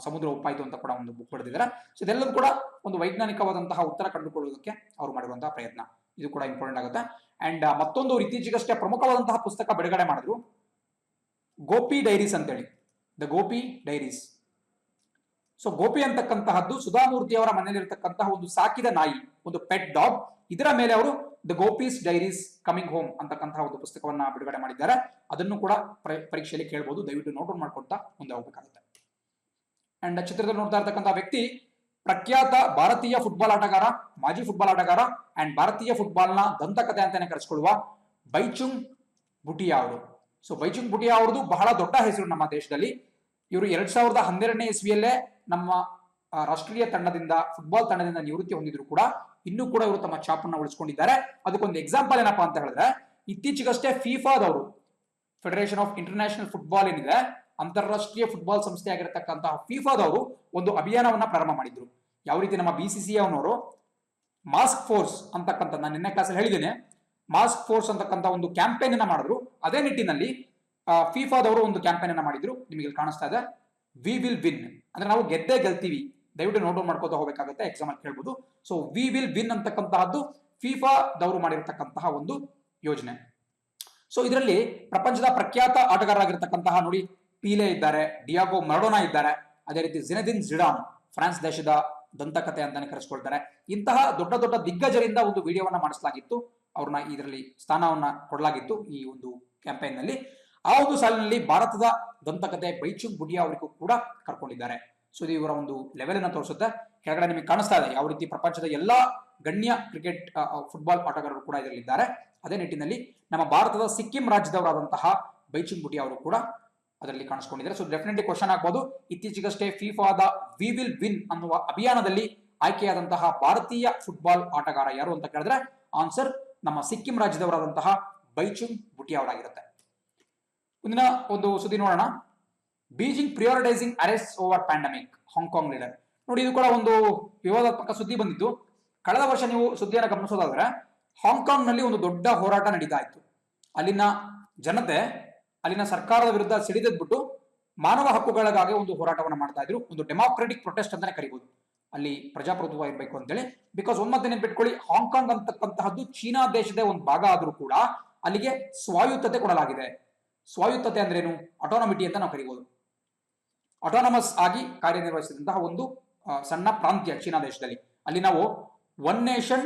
ಸಮುದ್ರ ಒಪ್ಪಾಯ್ತು ಅಂತ ಕೂಡ ಒಂದು ಬುಕ್ ಬರೆದಿದ್ದಾರೆ. ಸೊ ಇದೆಲ್ಲವೂ ಕೂಡ ಒಂದು ವೈಜ್ಞಾನಿಕವಾದಂತಹ ಉತ್ತರ ಕಂಡುಕೊಳ್ಳುವುದಕ್ಕೆ ಅವರು ಮಾಡಿರುವಂತಹ ಪ್ರಯತ್ನ, ಇದು ಕೂಡ ಇಂಪಾರ್ಟೆಂಟ್ ಆಗುತ್ತೆ. ಅಂಡ್ ಮತ್ತೊಂದು ಇತ್ತೀಚೆಗಷ್ಟೇ ಪ್ರಮುಖವಾದಂತಹ ಪುಸ್ತಕ ಬಿಡುಗಡೆ ಮಾಡಿದ್ರು, ಗೋಪಿ ಡೈರೀಸ್ ಅಂತೇಳಿ, the Gopi diaries. So Gopi ಅಂತಕ್ಕಂತಹದ್ದು ಸುಧಾಮೂರ್ತಿ ಅವರ ಮನೆಯಲ್ಲಿರ್ತಕ್ಕಂತಹ ಒಂದು ಸಾಕಿದ ನಾಯಿ, ಒಂದು ಪೆಟ್ ಡಾಗ್. ಇದರ ಮೇಲೆ ಅವರು ದ ಗೋಪೀಸ್ ಡೈರೀಸ್ ಕಮಿಂಗ್ ಹೋಮ್ ಅಂತಕ್ಕಂತಹ ಒಂದು ಪುಸ್ತಕವನ್ನ ಬಿಡುಗಡೆ ಮಾಡಿದ್ದಾರೆ. ಅದನ್ನು ಕೂಡ ಪರೀಕ್ಷೆಯಲ್ಲಿ ಕೇಳಬಹುದು, ದಯವಿಟ್ಟು ನೋಟ್ ಮಾಡ್ಕೊಳ್ತಾ ಮುಂದೆ ಹೋಗ್ಬೇಕಾಗುತ್ತೆ. ಅಂಡ್ ಚಿತ್ರದಲ್ಲಿ ನೋಡ್ತಾ ಇರ್ತಕ್ಕಂತಹ ವ್ಯಕ್ತಿ ಪ್ರಖ್ಯಾತ ಭಾರತೀಯ ಫುಟ್ಬಾಲ್ ಆಟಗಾರ, ಮಾಜಿ ಫುಟ್ಬಾಲ್ ಆಟಗಾರ ಅಂಡ್ ಭಾರತೀಯ ಫುಟ್ಬಾಲ್ನ ದಂತಕಥೆ ಅಂತಾನೆ ಕರೆಸಿಕೊಳ್ಳುವ ಬೈಚುಂಗ್ ಭುಟಿಯಾ ಅವರು. ಸೊ ಬೈಚುಂಗ್ ಭುಟಿಯಾ ಅವ್ರದ್ದು ಬಹಳ ದೊಡ್ಡ ಹೆಸರು ನಮ್ಮ ದೇಶದಲ್ಲಿ. ಇವರು 2012ನೇ ಇಸ್ವಿಯಲ್ಲೇ ನಮ್ಮ ರಾಷ್ಟ್ರೀಯ ತಂಡದಿಂದ, ಫುಟ್ಬಾಲ್ ತಂಡದಿಂದ ನಿವೃತ್ತಿ ಹೊಂದಿದ್ರು ಕೂಡ ಇನ್ನೂ ಕೂಡ ಇವರು ತಮ್ಮ ಛಾಪನ್ನ ಉಳಿಸಿಕೊಂಡಿದ್ದಾರೆ. ಅದಕ್ಕೊಂದು ಎಕ್ಸಾಂಪಲ್ ಏನಪ್ಪಾ ಅಂತ ಹೇಳಿದ್ರೆ, ಇತ್ತೀಚೆಗಷ್ಟೇ ಫಿಫಾದವರು, ಫೆಡರೇಷನ್ ಆಫ್ ಇಂಟರ್ನ್ಯಾಷನಲ್ ಫುಟ್ಬಾಲ್ ಏನಿದೆ, ಅಂತಾರಾಷ್ಟ್ರೀಯ ಫುಟ್ಬಾಲ್ ಸಂಸ್ಥೆ ಆಗಿರತಕ್ಕಂತಹ ಫಿಫಾದವರು ಒಂದು ಅಭಿಯಾನವನ್ನ ಪ್ರಾರಂಭ ಮಾಡಿದ್ರು. ಯಾವ ರೀತಿ ನಮ್ಮ BCCI ಅವನವರು ಮಾಸ್ಕ್ ಫೋರ್ಸ್ ಅಂತಕ್ಕಂಥ, ನಾನು ನಿನ್ನೆ ಕ್ಲಾಸಲ್ಲಿ ಹೇಳಿದ್ದೇನೆ, ಮಾಸ್ಕ್ ಫೋರ್ಸ್ ಅಂತಕ್ಕಂಥ ಒಂದು ಕ್ಯಾಂಪೇನ್ ಅನ್ನ ಮಾಡಿದ್ರು. ಅದೇ ನಿಟ್ಟಿನಲ್ಲಿ ಫಿಫಾದವರು ಒಂದು ಕ್ಯಾಂಪೇನ್ ಅನ್ನ ಮಾಡಿದ್ರು. ನಿಮಗೆ ಕಾಣಿಸ್ತಾ ಇದೆ, ವಿ ವಿಲ್ ವಿನ್, ಅಂದ್ರೆ ನಾವು ಗೆದ್ದೇ ಗೆಲ್ತೀವಿ. ದಯವಿಟ್ಟು ನೋಟ್ ಮಾಡ್ಕೋತಾ ಹೋಗಬೇಕಾಗುತ್ತೆ, ಎಕ್ಸಾಮ್ ಅಲ್ಲಿ ಕೇಳ್ಬೋದು. ಸೊ ವಿ ವಿಲ್ ವಿನ್ ಅಂತಕ್ಕಂತಹದ್ದು ಫಿಫಾದವರು ಮಾಡಿರ್ತಕ್ಕಂತಹ ಒಂದು ಯೋಜನೆ. ಸೊ ಇದರಲ್ಲಿ ಪ್ರಪಂಚದ ಪ್ರಖ್ಯಾತ ಆಟಗಾರರಾಗಿರ್ತಕ್ಕಂತಹ ನೋಡಿ, ಪೀಲೆ ಇದ್ದಾರೆ, ಡಿಯಾಗೋ ಮರಡೋನಾ ಇದ್ದಾರೆ, ಅದೇ ರೀತಿ ಜಿನೆದಿನ್ ಜಿಡಾನ್, ಫ್ರಾನ್ಸ್ ದೇಶದ ದಂತಕಥೆ ಅಂತಾನೆ ಕರೆಸ್ಕೊಳ್ತಾರೆ. ಇಂತಹ ದೊಡ್ಡ ದೊಡ್ಡ ದಿಗ್ಗಜರಿಂದ ಒಂದು ವಿಡಿಯೋವನ್ನ ಮಾಡಿಸಲಾಗಿತ್ತು, ಅವ್ರನ್ನ ಇದರಲ್ಲಿ ಸ್ಥಾನವನ್ನ ಕೊಡಲಾಗಿತ್ತು ಈ ಒಂದು ಕ್ಯಾಂಪೇನ್ ನಲ್ಲಿ. ಆ ಒಂದು ಸಾಲಿನಲ್ಲಿ ಭಾರತದ ದಂತಕಥೆ ಬೈಚುಂಗ್ ಭುಟಿಯಾ ಅವರಿಗೂ ಕೂಡ ಕರ್ಕೊಂಡಿದ್ದಾರೆ. ಸೊ ಇದು ಇವರ ಒಂದು ಲೆವೆಲ್ ಅನ್ನ ತೋರಿಸುತ್ತೆ. ಕೆಳಗಡೆ ನಿಮಗೆ ಕಾಣಿಸ್ತಾ ಇದೆ ಯಾವ ರೀತಿ ಪ್ರಪಂಚದ ಎಲ್ಲಾ ಗಣ್ಯ ಕ್ರಿಕೆಟ್ ಫುಟ್ಬಾಲ್ ಆಟಗಾರರು ಕೂಡ ಇದರಲ್ಲಿದ್ದಾರೆ. ಅದೇ ನಿಟ್ಟಿನಲ್ಲಿ ನಮ್ಮ ಭಾರತದ ಸಿಕ್ಕಿಂ ರಾಜ್ಯದವರಾದಂತಹ ಬೈಚುಂಗ್ ಭುಟಿಯಾ ಅವರು ಕೂಡ ಅದರಲ್ಲಿ ಕಾಣಿಸ್ಕೊಂಡಿದ್ದಾರೆ. ಸೊ ಡೆಫಿನೆಟ್ಲಿ ಕ್ವಶನ್ ಆಗ್ಬಹುದು, ಇತ್ತೀಚೆಗಷ್ಟೇ ಫಿಫಾದ ವಿ ವಿಲ್ ವಿನ್ ಅನ್ನುವ ಅಭಿಯಾನದಲ್ಲಿ ಆಯ್ಕೆಯಾದಂತಹ ಭಾರತೀಯ ಫುಟ್ಬಾಲ್ ಆಟಗಾರ ಯಾರು ಅಂತ ಕೇಳಿದ್ರೆ ಆನ್ಸರ್ ನಮ್ಮ ಸಿಕ್ಕಿಂ ರಾಜ್ಯದವರಾದಂತಹ ಬೈಚುಂಗ್ ಭುಟಿಯಾ ಅವರಾಗಿರುತ್ತೆ. ಮುಂದಿನ ಒಂದು ಸುದ್ದಿ ನೋಡೋಣ, Beijing prioritising arrest over pandemic, Hong Kong leader. ನೋಡಿ, ಇದು ಕೂಡ ಒಂದು ವಿವಾದಾತ್ಮಕ ಸುದ್ದಿ ಬಂದಿತ್ತು. ಕಳೆದ ವರ್ಷ ನೀವು ಸುದ್ದಿಯನ್ನು ಗಮನಿಸೋದಾದ್ರೆ ಹಾಂಗ್ಕಾಂಗ್ ನಲ್ಲಿ ಒಂದು ದೊಡ್ಡ ಹೋರಾಟ ನಡೀತಾ ಇತ್ತು. ಅಲ್ಲಿನ ಜನತೆ ಅಲ್ಲಿನ ಸರ್ಕಾರದ ವಿರುದ್ಧ ಸಿಡಿದೆದ್ಬಿಟ್ಟು ಮಾನವ ಹಕ್ಕುಗಳಿಗಾಗಿ ಒಂದು ಹೋರಾಟವನ್ನು ಮಾಡ್ತಾ ಇದ್ರು. ಒಂದು ಡೆಮಾಕ್ರೆಟಿಕ್ ಪ್ರೊಟೆಸ್ಟ್ ಅಂತಾನೆ ಕರಿಬಹುದು. ಅಲ್ಲಿ ಪ್ರಜಾಪ್ರಭುತ್ವ ಇರಬೇಕು ಅಂತೇಳಿ. ಬಿಕಾಸ್ ಒಂದೊಂದು ನೆನ್ಪಿಟ್ಕೊಳ್ಳಿ, ಹಾಂಗ್ಕಾಂಗ್ ಅಂತಕ್ಕಂತಹದ್ದು ಚೀನಾ ದೇಶದ ಒಂದು ಭಾಗ ಆದ್ರೂ ಕೂಡ ಅಲ್ಲಿಗೆ ಸ್ವಾಯುತ್ತತೆ ಕೊಡಲಾಗಿದೆ. ಸ್ವಾಯುತ್ತತೆ ಅಂದ್ರೇನು? ಅಟೋನಮಿಟಿ ಅಂತ ನಾವು ಕರಿಬಹುದು. ಅಟೋನಮಸ್ ಆಗಿ ಕಾರ್ಯನಿರ್ವಹಿಸಿದಂತಹ ಒಂದು ಸಣ್ಣ ಪ್ರಾಂತ್ಯ ಚೀನಾ ದೇಶದಲ್ಲಿ. ಅಲ್ಲಿ ನಾವು ಒನ್ ನೇಷನ್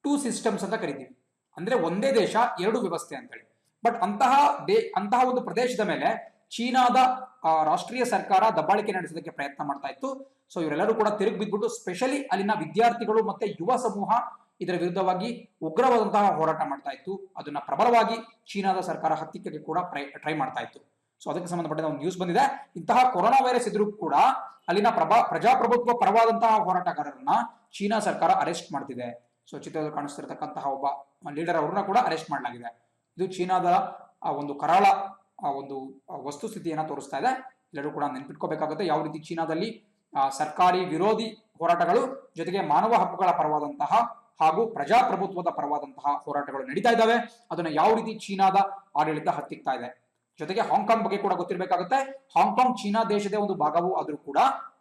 ಟೂ ಸಿಸ್ಟಮ್ಸ್ ಅಂತ ಕರಿತೀವಿ, ಅಂದ್ರೆ ಒಂದೇ ದೇಶ ಎರಡು ವ್ಯವಸ್ಥೆ ಅಂತೇಳಿ. ಬಟ್ ಅಂತಹ ಒಂದು ಪ್ರದೇಶದ ಮೇಲೆ ಚೀನಾದ ರಾಷ್ಟ್ರೀಯ ಸರ್ಕಾರ ದಬ್ಬಾಳಿಕೆ ನಡೆಸೋದಕ್ಕೆ ಪ್ರಯತ್ನ ಮಾಡ್ತಾ ಇತ್ತು. ಸೊ ಇವರೆಲ್ಲರೂ ಕೂಡ ತಿರುಗಿ ಬಿದ್ಬಿಟ್ಟು, ಸ್ಪೆಷಲಿ ಅಲ್ಲಿನ ವಿದ್ಯಾರ್ಥಿಗಳು ಮತ್ತೆ ಯುವ ಸಮೂಹ ಇದರ ವಿರುದ್ಧವಾಗಿ ಉಗ್ರವಾದಂತಹ ಹೋರಾಟ ಮಾಡ್ತಾ ಇತ್ತು. ಅದನ್ನ ಪ್ರಬಲವಾಗಿ ಚೀನಾದ ಸರ್ಕಾರ ಹತ್ತಿಕ್ಕಕ್ಕೆ ಕೂಡ ಟ್ರೈ ಮಾಡ್ತಾ ಇತ್ತು. ಸೊ ಅದಕ್ಕೆ ಸಂಬಂಧಪಟ್ಟ ಒಂದು ನ್ಯೂಸ್ ಬಂದಿದೆ. ಇಂತಹ ಕೊರೋನಾ ವೈರಸ್ ಇದ್ರೂ ಕೂಡ ಅಲ್ಲಿನ ಪ್ರಜಾಪ್ರಭುತ್ವ ಪರವಾದಂತಹ ಹೋರಾಟಗಾರರನ್ನ ಚೀನಾ ಸರ್ಕಾರ ಅರೆಸ್ಟ್ ಮಾಡ್ತಿದೆ. ಸೊ ಚಿತ್ರದಲ್ಲಿ ಕಾಣಿಸ್ತಿರತಕ್ಕಂತಹ ಒಬ್ಬ ಲೀಡರ್ ಅವ್ರನ್ನ ಕೂಡ ಅರೆಸ್ಟ್ ಮಾಡಲಾಗಿದೆ. ಇದು ಚೀನಾದ ಒಂದು ಕರಾಳ ಒಂದು ವಸ್ತುಸ್ಥಿತಿಯನ್ನ ತೋರಿಸ್ತಾ ಇದೆ. ಎಲ್ಲರೂ ಕೂಡ ನೆನ್ಪಿಟ್ಕೋಬೇಕಾಗುತ್ತೆ ಯಾವ ರೀತಿ ಚೀನಾದಲ್ಲಿ ಸರ್ಕಾರಿ ವಿರೋಧಿ ಹೋರಾಟಗಳು ಜೊತೆಗೆ ಮಾನವ ಹಕ್ಕುಗಳ ಪರವಾದಂತಹ ಹಾಗೂ ಪ್ರಜಾಪ್ರಭುತ್ವದ ಪರವಾದಂತಹ ಹೋರಾಟಗಳು ನಡೀತಾ ಇದ್ದಾವೆ. ಅದನ್ನ ಯಾವ ರೀತಿ ಚೀನಾದ ಆಡಳಿತ ಹತ್ತಿಕ್ತಾ ಇದೆ. ಜೊತೆಗೆ ಹಾಂಗ್ಕಾಂಗ್ ಬಗ್ಗೆ ಕೂಡ ಗೊತ್ತಿರಬೇಕಾಗುತ್ತೆ. ಹಾಂಗ್ಕಾಂಗ್ ಚೀನಾ ದೇಶದ ಒಂದು ಭಾಗವೂ ಆದ್ರೂ ಕೂಡ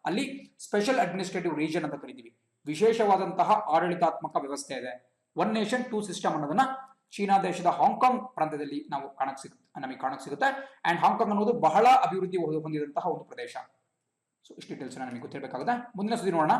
ಅಲ್ಲಿ ಸ್ಪೆಷಲ್ ಅಡ್ಮಿನಿಸ್ಟ್ರೇಟಿವ್ ರೀಜನ್ ಅಂತ ಕರಿತೀವಿ. ವಿಶೇಷವಾದಂತಹ ಆಡಳಿತಾತ್ಮಕ ವ್ಯವಸ್ಥೆ ಇದೆ. ಒನ್ ನೇಷನ್ ಟೂ ಸಿಸ್ಟಮ್ ಅನ್ನೋದನ್ನ ಚೀನಾ ದೇಶದ ಹಾಂಗ್ಕಾಂಗ್ ಪ್ರಾಂತ್ಯದಲ್ಲಿ ನಮಗೆ ಕಾಣಕ್ ಸಿಗುತ್ತೆ. ಅಂಡ್ ಹಾಂಗ್ಕಾಂಗ್ ಅನ್ನೋದು ಬಹಳ ಅಭಿವೃದ್ಧಿ ಹೊಂದಿದಂತಹ ಒಂದು ಪ್ರದೇಶ. ಸೊ ಇಷ್ಟು ಡೀಟೇಲ್ಸ್ ನಮಗೆ ಗೊತ್ತಿರಬೇಕಾಗುತ್ತೆ. ಮುಂದಿನ ಸುದ್ದಿ ನೋಡೋಣ.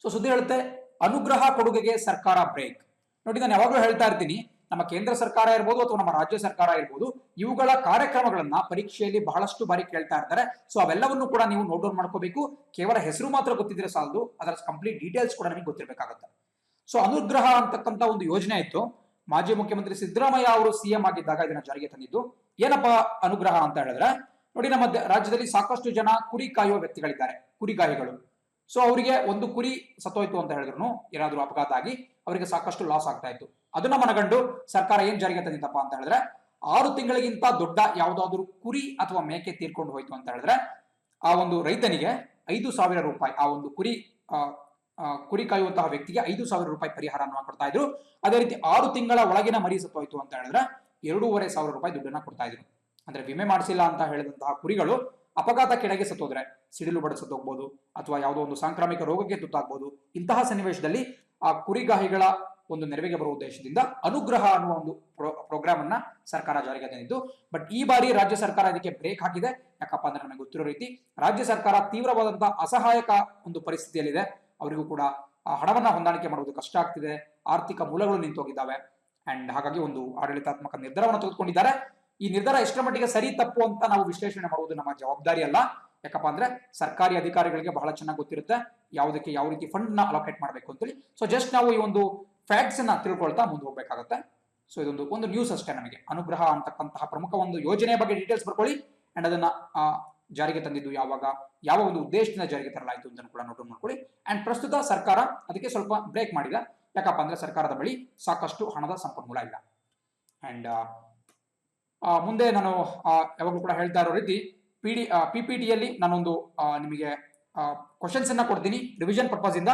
ಸೊ ಸುದ್ದಿ ಹೇಳುತ್ತೆ, ಅನುಗ್ರಹ ಕೊಡುಗೆಗೆ ಸರ್ಕಾರ ಬ್ರೇಕ್. ನೋಡಿ, ನಾನು ಯಾವಾಗಲೂ ಹೇಳ್ತಾ ಇರ್ತೀನಿ, ನಮ್ಮ ಕೇಂದ್ರ ಸರ್ಕಾರ ಇರ್ಬೋದು ಅಥವಾ ನಮ್ಮ ರಾಜ್ಯ ಸರ್ಕಾರ ಇರ್ಬೋದು, ಇವುಗಳ ಕಾರ್ಯಕ್ರಮಗಳನ್ನ ಪರೀಕ್ಷೆಯಲ್ಲಿ ಬಹಳಷ್ಟು ಬಾರಿ ಕೇಳ್ತಾ ಇರ್ತಾರೆ. ಸೊ ಅವೆಲ್ಲವನ್ನು ಕೂಡ ನೀವು ನೋಟ್ ಡೌನ್ ಮಾಡ್ಕೋಬೇಕು. ಕೇವಲ ಹೆಸರು ಮಾತ್ರ ಗೊತ್ತಿದ್ರೆ ಸಾಲದು, ಅದರ ಕಂಪ್ಲೀಟ್ ಡೀಟೇಲ್ಸ್ ಕೂಡ ನಮಗೆ ಗೊತ್ತಿರಬೇಕಾಗುತ್ತೆ. ಸೊ ಅನುಗ್ರಹ ಅಂತಕ್ಕಂಥ ಒಂದು ಯೋಜನೆ ಇತ್ತು. ಮಾಜಿ ಮುಖ್ಯಮಂತ್ರಿ ಸಿದ್ದರಾಮಯ್ಯ ಅವರು ಸಿಎಂ ಆಗಿದ್ದಾಗ ಇದನ್ನ ಜಾರಿಗೆ ತಂದಿದ್ದು. ಏನಪ್ಪಾ ಅನುಗ್ರಹ ಅಂತ ಹೇಳಿದ್ರೆ, ನೋಡಿ, ನಮ್ಮ ರಾಜ್ಯದಲ್ಲಿ ಸಾಕಷ್ಟು ಜನ ಕುರಿ ಕಾಯುವ ವ್ಯಕ್ತಿಗಳಿದ್ದಾರೆ, ಕುರಿಗಾಹಿಗಳು. ಸೊ ಅವರಿಗೆ ಒಂದು ಕುರಿ ಸತ್ತೋಯ್ತು ಅಂತ ಹೇಳಿದ್ರು, ಏನಾದ್ರು ಅಪಘಾತ ಆಗಿ ಅವರಿಗೆ ಸಾಕಷ್ಟು ಲಾಸ್ ಆಗ್ತಾ ಇತ್ತು. ಅದನ್ನ ಮನಗಂಡು ಸರ್ಕಾರ ಏನ್ ಜಾರಿಗೆ ತಂದಿತ್ತಪ್ಪ ಅಂತ ಹೇಳಿದ್ರೆ, 6 ತಿಂಗಳಿಗಿಂತ ದೊಡ್ಡ ಯಾವುದಾದ್ರೂ ಕುರಿ ಅಥವಾ ಮೇಕೆ ತೀರ್ಕೊಂಡು ಹೋಯ್ತು ಅಂತ ಹೇಳಿದ್ರೆ ಆ ಒಂದು ರೈತನಿಗೆ 5,000 ರೂಪಾಯಿ, ಆ ಒಂದು ಕುರಿ ಕಾಯುವಂತಹ ವ್ಯಕ್ತಿಗೆ 5,000 ರೂಪಾಯಿ ಪರಿಹಾರವನ್ನು ಕೊಡ್ತಾ ಇದ್ರು. ಅದೇ ರೀತಿ 6 ತಿಂಗಳ ಒಳಗಿನ ಮರಿ ಸತ್ತೋಯ್ತು ಅಂತ ಹೇಳಿದ್ರೆ 2,500 ರೂಪಾಯಿ ದುಡ್ಡನ್ನ ಕೊಡ್ತಾ ಇದ್ರು. ಅಂದ್ರೆ ವಿಮೆ ಮಾಡಿಸಿಲ್ಲ ಅಂತ ಹೇಳಿದಂತಹ ಕುರಿಗಳು ಅಪಘಾತಕ್ಕೀಡಾಗಿ ಸತ್ತೋದ್ರೆ, ಸಿಡಿಲು ಬಡ ಸತ್ತೋಗ್ಬೋದು ಅಥವಾ ಯಾವುದೋ ಒಂದು ಸಾಂಕ್ರಾಮಿಕ ರೋಗಕ್ಕೆ ತುತ್ತಾಗ್ಬೋದು. ಇಂತಹ ಸನ್ನಿವೇಶದಲ್ಲಿ ಆ ಕುರಿಗಾಹಿಗಳ ಒಂದು ನೆರವಿಗೆ ಬರುವ ಉದ್ದೇಶದಿಂದ ಅನುಗ್ರಹ ಅನ್ನುವ ಒಂದು ಪ್ರೋಗ್ರಾಮ್ ಅನ್ನ ಸರ್ಕಾರ ಜಾರಿಗೆ ತಂದಿದ್ದು. ಬಟ್ ಈ ಬಾರಿ ರಾಜ್ಯ ಸರ್ಕಾರ ಇದಕ್ಕೆ ಬ್ರೇಕ್ ಹಾಕಿದೆ. ಯಾಕಪ್ಪ ಅಂದ್ರೆ ನಮಗೆ ಗೊತ್ತಿರೋ ರೀತಿ ರಾಜ್ಯ ಸರ್ಕಾರ ತೀವ್ರವಾದಂತಹ ಅಸಹಾಯಕ ಒಂದು ಪರಿಸ್ಥಿತಿಯಲ್ಲಿದೆ. ಅವರಿಗೂ ಕೂಡ ಹಣವನ್ನ ಹೊಂದಾಣಿಕೆ ಮಾಡುವುದು ಕಷ್ಟ ಆಗ್ತಿದೆ, ಆರ್ಥಿಕ ಮೂಲಗಳು ನಿಂತೋಗಿದ್ದಾವೆ. ಅಂಡ್ ಹಾಗಾಗಿ ಒಂದು ಆಡಳಿತಾತ್ಮಕ ನಿರ್ಧಾರವನ್ನು ತೆಗೆದುಕೊಂಡಿದ್ದಾರೆ. ಈ ನಿರ್ಧಾರ ಎಷ್ಟರ ಮಟ್ಟಿಗೆ ಸರಿ ತಪ್ಪು ಅಂತ ನಾವು ವಿಶ್ಲೇಷಣೆ ಮಾಡುವುದು ನಮ್ಮ ಜವಾಬ್ದಾರಿ ಅಲ್ಲ. ಯಾಕಪ್ಪ ಅಂದ್ರೆ ಸರ್ಕಾರಿ ಅಧಿಕಾರಿಗಳಿಗೆ ಬಹಳ ಚೆನ್ನಾಗಿ ಗೊತ್ತಿರುತ್ತೆ ಯಾವುದಕ್ಕೆ ಯಾವ ರೀತಿ ಫಂಡ್ ನ ಅಲೋಕೇಟ್ ಮಾಡಬೇಕು ಅಂತೇಳಿ. ಸೊ ಜಸ್ಟ್ ನಾವು ಈ ಒಂದು ಫ್ಯಾಕ್ಟ್ಸ್ ಅನ್ನ ತಿಳ್ಕೊಳ್ತಾ ಮುಂದೆ ಹೋಗ್ಬೇಕಾಗತ್ತೆ. ಸೊ ಇದೊಂದು ನ್ಯೂಸ್ ಅಷ್ಟೇ. ನಮಗೆ ಅನುಗ್ರಹ ಅಂತಕ್ಕಂತಹ ಪ್ರಮುಖ ಒಂದು ಯೋಜನೆಯ ಬಗ್ಗೆ ಡೀಟೇಲ್ಸ್ ಬರ್ಕೊಳ್ಳಿ. ಅಂಡ್ ಅದನ್ನ ಜಾರಿಗೆ ತಂದಿದ್ದು ಯಾವಾಗ, ಯಾವ ಒಂದು ಉದ್ದೇಶದಿಂದ ಜಾರಿಗೆ ತರಲಾಯಿತು ಅಂತ ಕೂಡ ನೋಟ್ ಮಾಡ್ಕೊಳ್ಳಿ. ಅಂಡ್ ಪ್ರಸ್ತುತ ಸರ್ಕಾರ ಅದಕ್ಕೆ ಸ್ವಲ್ಪ ಬ್ರೇಕ್ ಮಾಡಿದೆ. ಯಾಕಪ್ಪ ಅಂದ್ರೆ ಸರ್ಕಾರದ ಬಳಿ ಸಾಕಷ್ಟು ಹಣದ ಸಂಪನ್ಮೂಲ ಇಲ್ಲ. ಅಂಡ್ ಮುಂದೆ ನಾನು ಯಾವಾಗಲೂ ಕೂಡ ಹೇಳ್ತಾ ಇರೋ ರೀತಿ PPT-ಯಲ್ಲಿ ನಾನೊಂದು ನಿಮಗೆ ಕ್ವಶನ್ಸ್ ಅನ್ನ ಕೊಡ್ತೀನಿ ರಿವಿಷನ್ ಪರ್ಪಸ್ ಇಂದ.